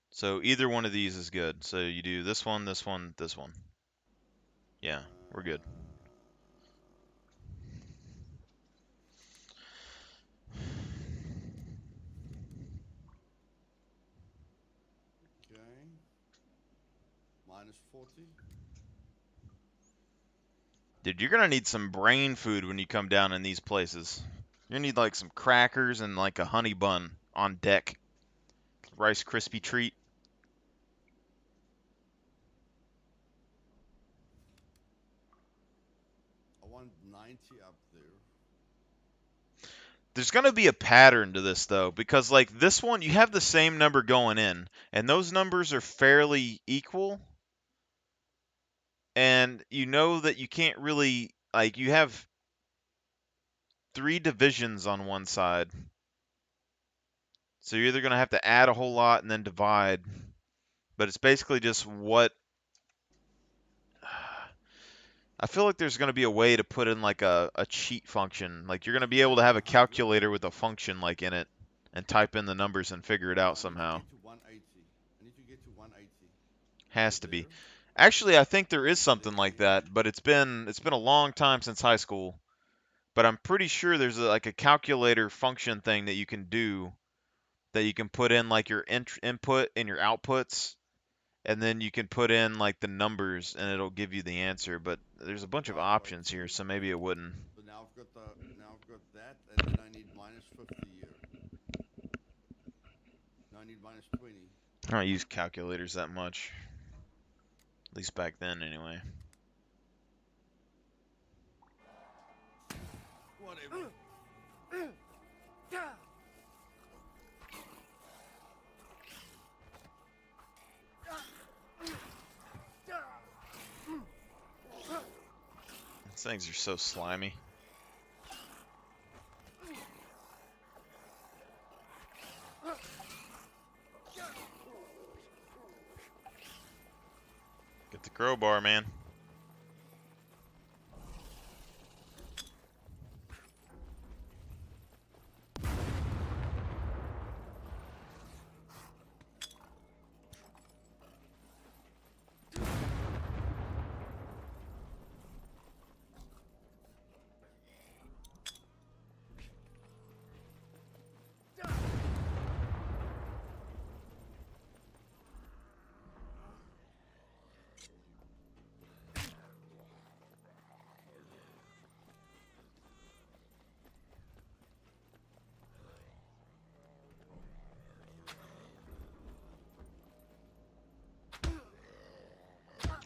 So either one of these is good. So you do this one, this one, this one. Yeah, we're good. Okay. Minus 40. Dude, you're going to need some brain food when you come down in these places. You're going to need like some crackers and like a honey bun on deck. Rice Krispie treat. I want 90 up there. There's going to be a pattern to this though, because like this one, you have the same number going in, and those numbers are fairly equal. And you know that you can't really, like, you have three divisions on one side. So you're either going to have to add a whole lot and then divide. But it's basically just what. I feel like there's going to be a way to put in like a cheat function. Like you're going to be able Okay, to have a 100. calculator with a function like in it and type in the numbers and figure it out I need to somehow. get to 180. I need to get to 180. Over Has to be. there. Actually, I think there is And something like that, but it's been a long time since high school. But I'm pretty sure there's like a calculator function thing that you can do that you can put in like your input and your outputs, and then you can put in like the numbers and it'll give you the answer. But there's a bunch of right, right. options here, so maybe it wouldn't. So now I've got that, and then I need minus 50 here. Now I need minus 20. I don't use calculators that much, at least back then anyway. Whatever. 嗯，呀， These things are so slimy. Get the crowbar, man.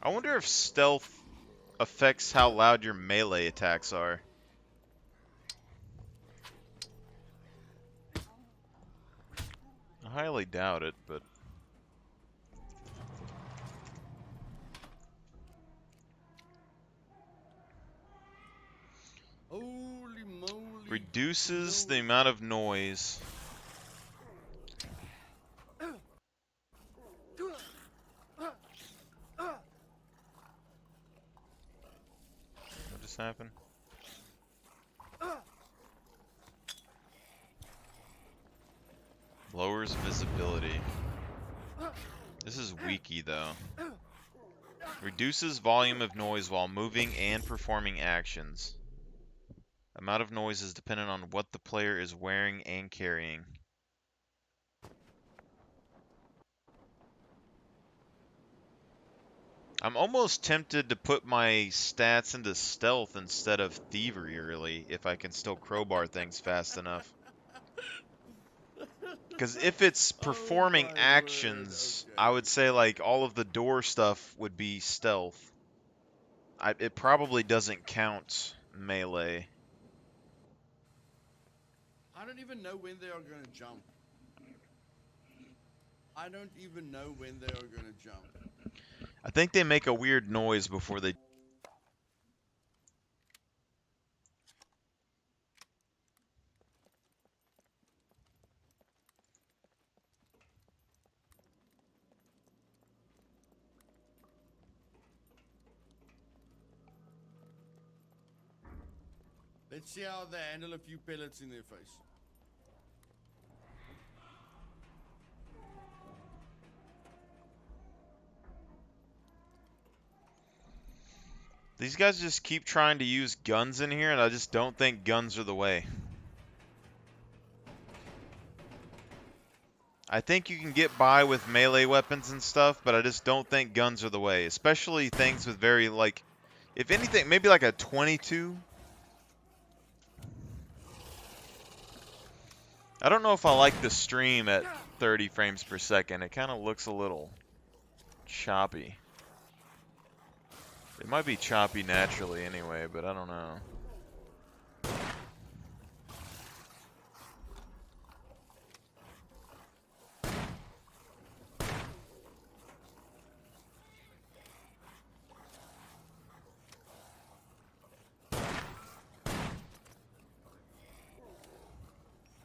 I wonder if stealth affects how loud your melee attacks are. I highly doubt it, but... Holy moly. Reduces the amount of noise. What just happened? Lowers visibility. This is wiki though. Reduces volume of noise while moving and performing actions. Amount of noise is dependent on what the player is wearing and carrying. I'm almost tempted to put my stats into stealth instead of thievery early, if I can still crowbar things fast enough. Because if it's performing Oh my actions, word. I Okay. would say like all of the door stuff would be stealth. It probably doesn't count melee. I don't even know when they are going to jump. I don't even know when they are going to jump. I think they make a weird noise before they... Let's see how they handle a few pellets in their face. These guys just keep trying to use guns in here, and I just don't think guns are the way. I think you can get by with melee weapons and stuff, but I just don't think guns are the way. Especially things with very, like... If anything, maybe like a 22. I don't know if I like the stream at 30 frames per second. It kind of looks a little choppy. It might be choppy naturally anyway, but I don't know.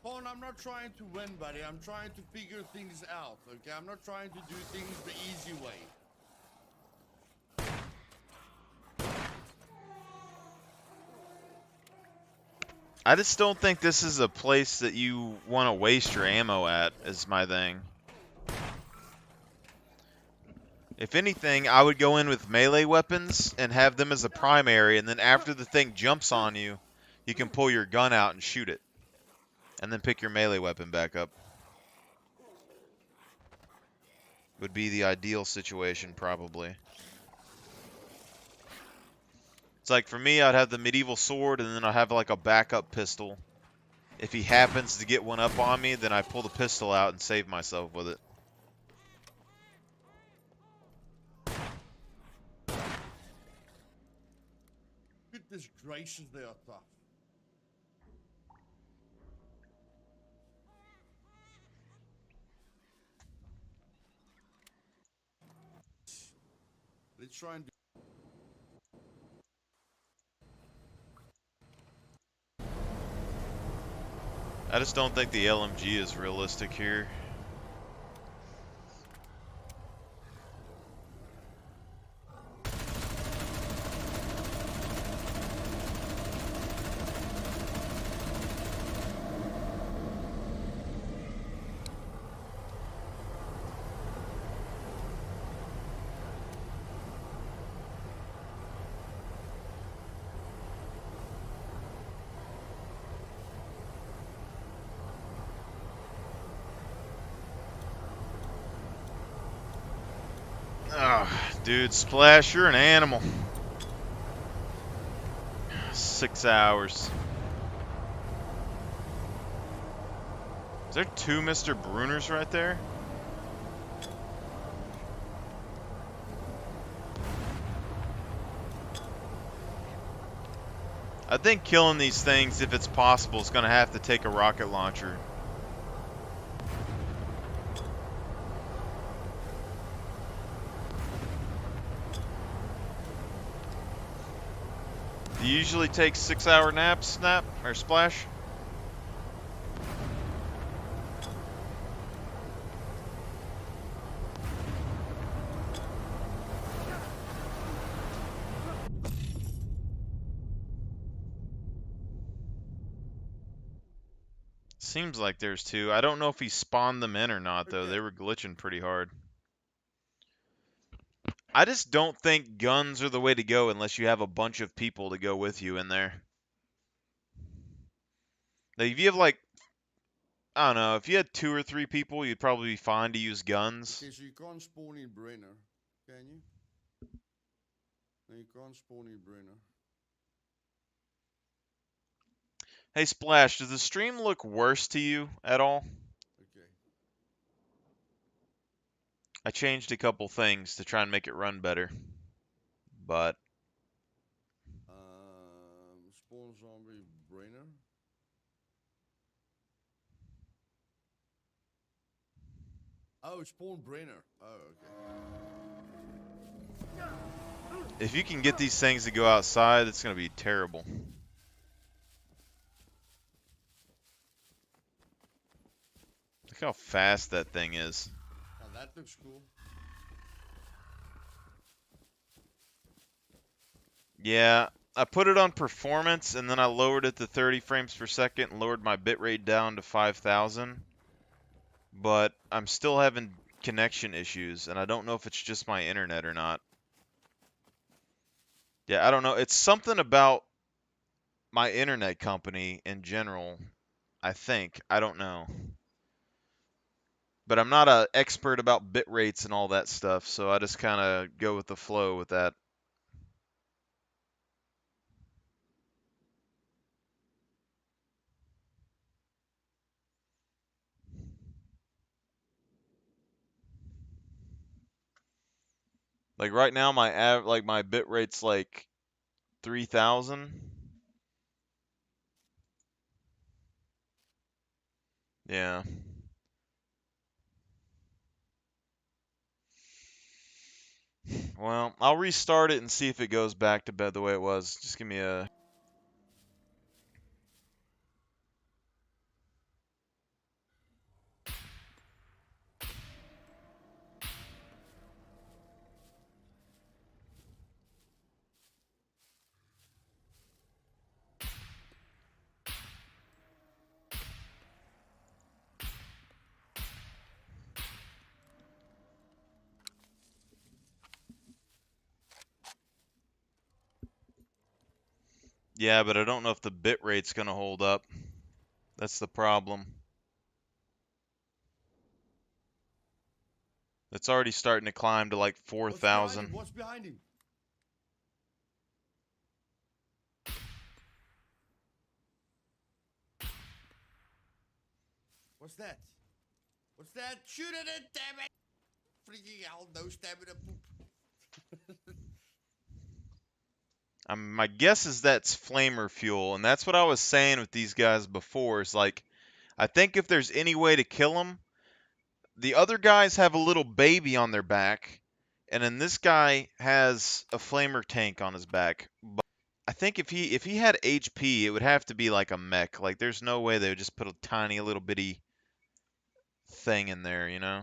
Pawn, I'm not trying to win, buddy. I'm trying to figure things out, okay? I'm not trying to do things the easy way. I just don't think this is a place that you want to waste your ammo at, is my thing. If anything, I would go in with melee weapons and have them as a primary, and then after the thing jumps on you, you can pull your gun out and shoot it. And then pick your melee weapon back up. Would be the ideal situation, probably. It's like, for me, I'd have the medieval sword, and then I'd have like a backup pistol. If he happens to get one up on me, then I pull the pistol out and save myself with it. Goodness gracious, they are tough. Let's try and do... I just don't think the LMG is realistic here. Oh, dude, Splash, you're an animal. 6 hours. Is there 2 Mr. Bruners right there? I think killing these things, if it's possible, is going to have to take a rocket launcher. Do you usually take 6-hour naps, Snap, or Splash? Seems like there's 2. I don't know if he spawned them in or not, though. Okay. They were glitching pretty hard. I just don't think guns are the way to go unless you have a bunch of people to go with you in there. Like, if you have, like, I don't know, if you had 2 or 3 people, you'd probably be fine to use guns. Okay, so you can't spawn in Brenner, can you? No, you can't spawn in Brenner. Hey, Splash, does the stream look worse to you at all? Okay. I changed a couple things to try and make it run better. But Spawn zombie Brenner. Oh, spawn Brenner. Oh, okay. if you can get these things to go outside, it's going to be terrible. Look how fast that thing is. Now that looks cool. Yeah, I put it on performance and then I lowered it to 30 frames per second and lowered my bitrate down to 5,000. But I'm still having connection issues and I don't know if it's just my internet or not. Yeah, I don't know. It's something about my internet company in general, I think. I don't know. But I'm not an expert about bit rates and all that stuff, so I just kind of go with the flow with that. Like right now, my bit rate's like 3,000. Yeah. Well, I'll restart it and see if it goes back to bed the way it was. Just give me a... Yeah, but I don't know if the bit rate's going to hold up. That's the problem. It's already starting to climb to like 4,000. What's behind him? What's that? What's that? Shoot at it, damn it! Freaking hell, no stamina poop. My guess is that's flamer fuel, and that's what I was saying with these guys before. Is like, I think if there's any way to kill them, the other guys have a little baby on their back, and then this guy has a flamer tank on his back. But I think if he had HP, it would have to be like a mech. Like there's no way they would just put a tiny little bitty thing in there, you know?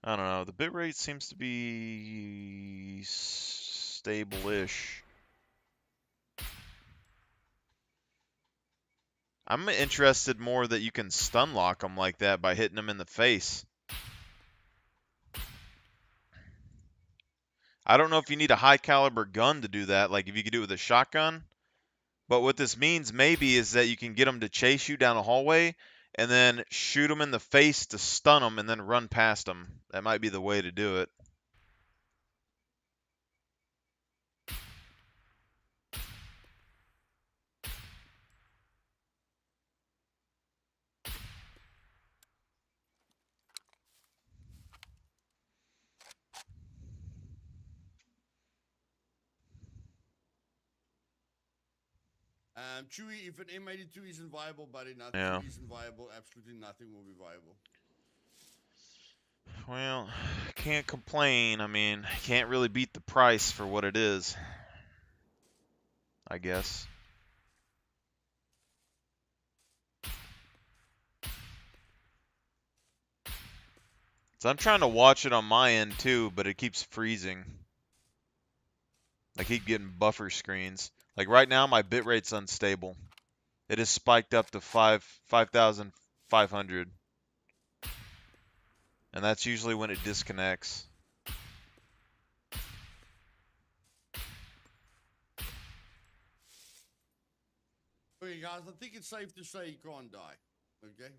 I don't know. The bitrate seems to be stable-ish. I'm interested more that you can stun lock them like that by hitting them in the face. I don't know if you need a high caliber gun to do that, like if you could do it with a shotgun. But what this means maybe is that you can get them to chase you down a hallway and then shoot them in the face to stun them and then run past them. That might be the way to do it. Chewy, if an M82 isn't viable, buddy, nothing Yeah. isn't viable. Absolutely nothing will be viable. Well, can't complain. I mean, can't really beat the price for what it is, I guess. So I'm trying to watch it on my end too, but it keeps freezing. I keep getting buffer screens. Like right now, my bitrate's unstable. It is spiked up to 5,500. And that's usually when it disconnects. Okay, guys, I think it's safe to say he can't die. Okay?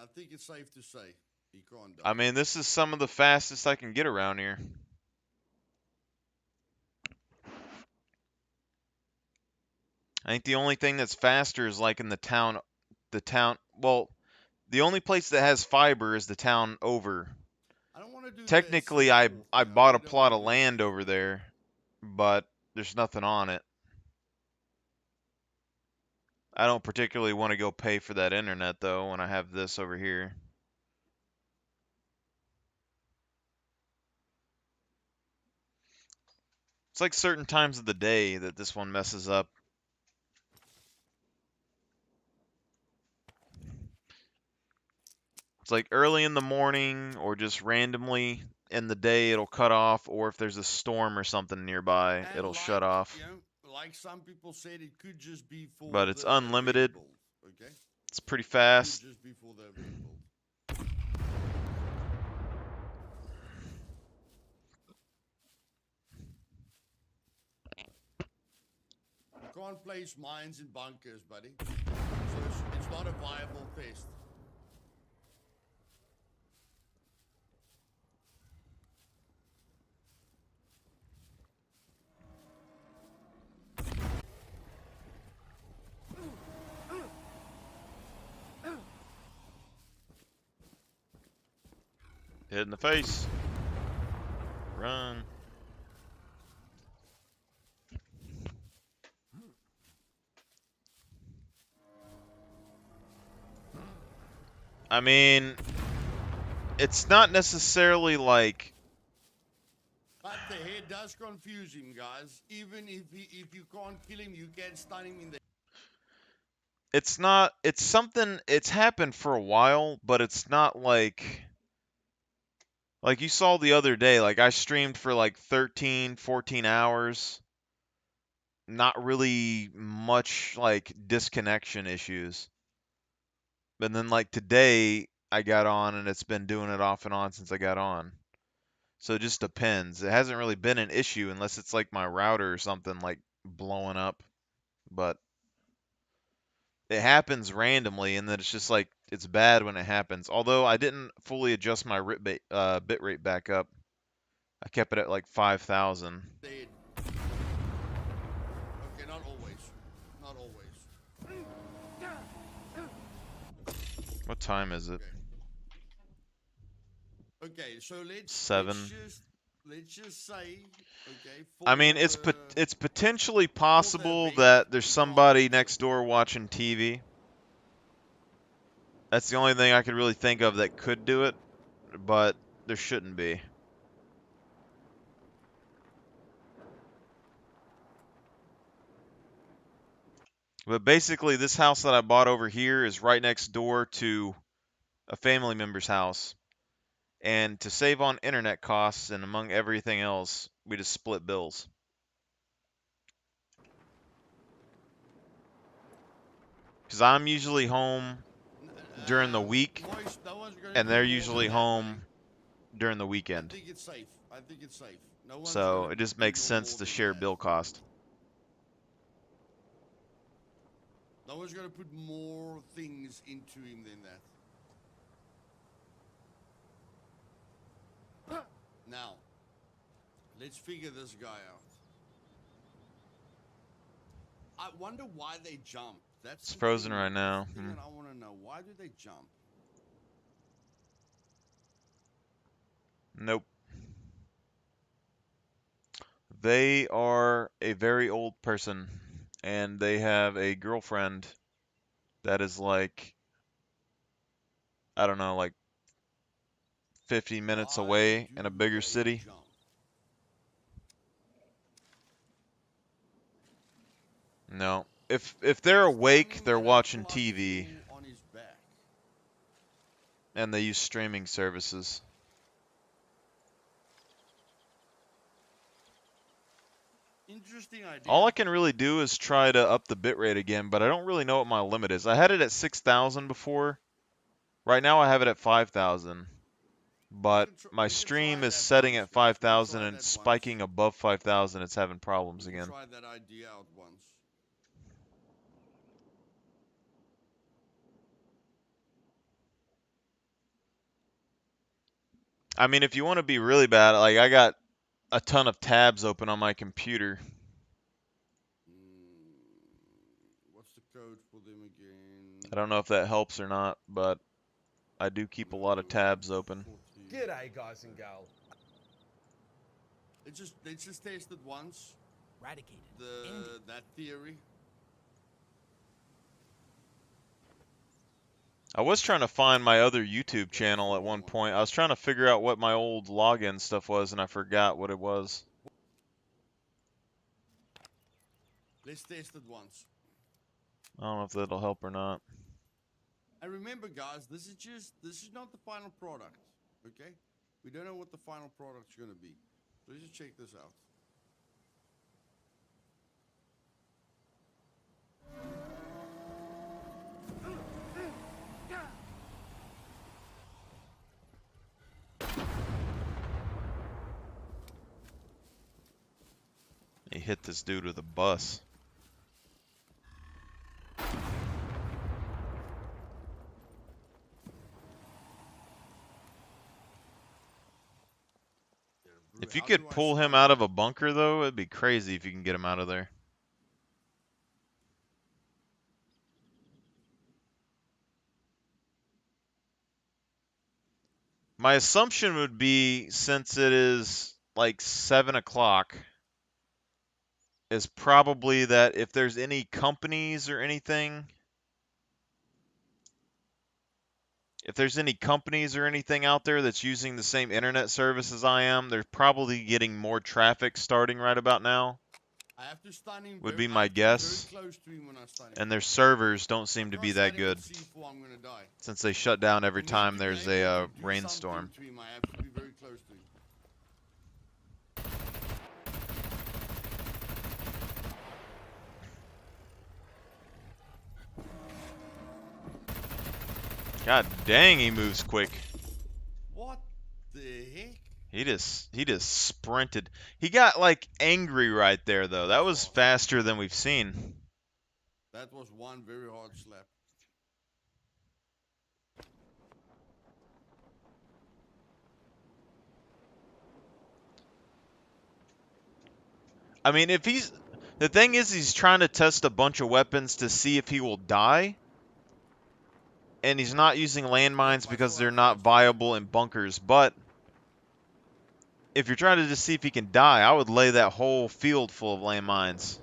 I think it's safe to say he can't die. I mean, this is some of the fastest I can get around here. I think the only thing that's faster is like in the town, well, the only place that has fiber is the town over. I don't want to do Technically, the I C4 I thing. bought a really don't plot wanna of do the land C4 over thing. there, but there's nothing on it. I don't particularly want to go pay for that internet though when I have this over here. It's like certain times of the day that this one messes up. It's like early in the morning or just randomly in the day it'll cut off, or if there's a storm or something nearby, And it'll like, shut off. you know, like some people said, it could just be for But it's the unlimited. event build. Okay? It's pretty Could fast. just be for the event build. You can't place mines in bunkers, buddy. So it's not a viable test. Hit in the face. Run. I mean, it's not necessarily like But the head does confuse him, guys. Even if you can't kill him, you can stun him in the it's not it's something it's happened for a while, but it's not like you saw the other day, like I streamed for like 13, 14 hours. Not really much like disconnection issues. But then like today I got on and it's been doing it off and on since I got on. So it just depends. It hasn't really been an issue unless it's like my router or something like blowing up. But it happens randomly and then it's just like it's bad when it happens. Although I didn't fully adjust my bitrate back up. I kept it at like 5,000. head. Okay, not always. Not always. What time is it? Okay, so let's 7. let's just say, okay. I mean, it's the- it's potentially possible event, that there's you somebody can't. next door watching TV. That's the only thing I could really think of that could do it, but there shouldn't be. But basically, this house that I bought over here is right next door to a family member's house. And to save on internet costs and among everything else, we just split bills. Because I'm usually home during the week, Moist, no one's gonna and put they're more usually than that, man. home during the I weekend. think it's safe. I think it's safe. No one's So gonna it just put makes no sense more to than share that. bill cost. No one's gonna put more things into him than that. Now, let's figure this guy out. I wonder why they jump. That's It's the frozen thing. right now. That's the thing that I want to know. Why do they jump? Nope. They are a very old person, and they have a girlfriend that is like, I don't know, like 50 minutes Why away do in a bigger they city. jump? No. If they're awake, Standing they're in a watching cloth TV stool on his back. and they use streaming services. Interesting idea. All I can really do is try to up the bitrate again, but I don't really know what my limit is. I had it at 6,000 before. Right now I have it at 5,000. But my We can try stream is that setting once, at guys. We'll 5,000 try and that once. spiking above 5,000. It's having We problems can again. try that idea out once. I mean, if you want to be really bad, like I got a ton of tabs open on my computer. What's the code for them again? I don't know if that helps or not, but I do keep a lot of tabs open. 40. G'day, guys and gal. Let's just test it once. Eradicated. Ended. That theory. I was trying to find my other YouTube channel at one point. I was trying to figure out what my old login stuff was, and I forgot what it was. Let's test it once. I don't know if that'll help or not. And remember, guys, this is not the final product. Okay? We don't know what the final product's gonna be. So let's just check this out. He hit this dude with a bus. If you How could do I pull him stun out of him? a bunker, though, it'd be crazy if you can get him out of there. My assumption would be, since it is like 7 o'clock, is probably that if there's any companies or anything, if there's any companies or anything out there that's using the same internet service as I am, they're probably getting more traffic starting right about now, I have to stun him. would very, be I my have to be guess. very close to him when I stun him. And their servers don't If seem to I be stun that him good, at C4, I'm gonna die. since they shut down every For me time to be there's able a to do rainstorm. something to him, I have to be very close to him. God dang, he moves quick. What the heck? He just sprinted. He got like angry right there though. That was faster than we've seen. That was one very hard slap. I mean, if he's the thing is he's trying to test a bunch of weapons to see if he will die. And he's not using landmines because they're not viable in bunkers, but if you're trying to just see if he can die, I would lay that whole field full of landmines.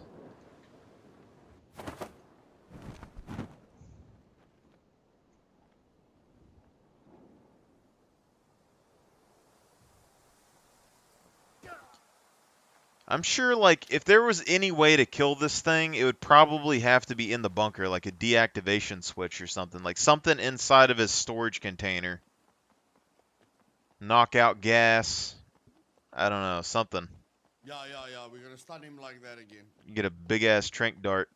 I'm sure, like, if there was any way to kill this thing, it would probably have to be in the bunker, like a deactivation switch or something. Like, something inside of his storage container. Knockout gas. I don't know, something. Yeah. We're gonna stun him like that again. You get a big-ass trank dart.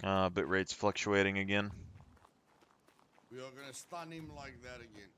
Bit rate's fluctuating again. We are gonna stun him like that again.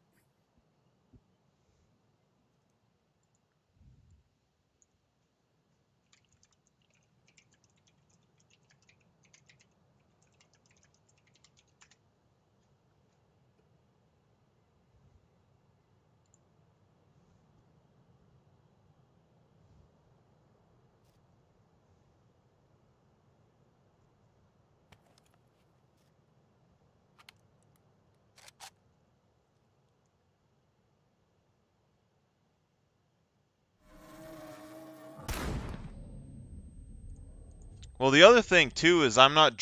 Well, the other thing, too, is I'm not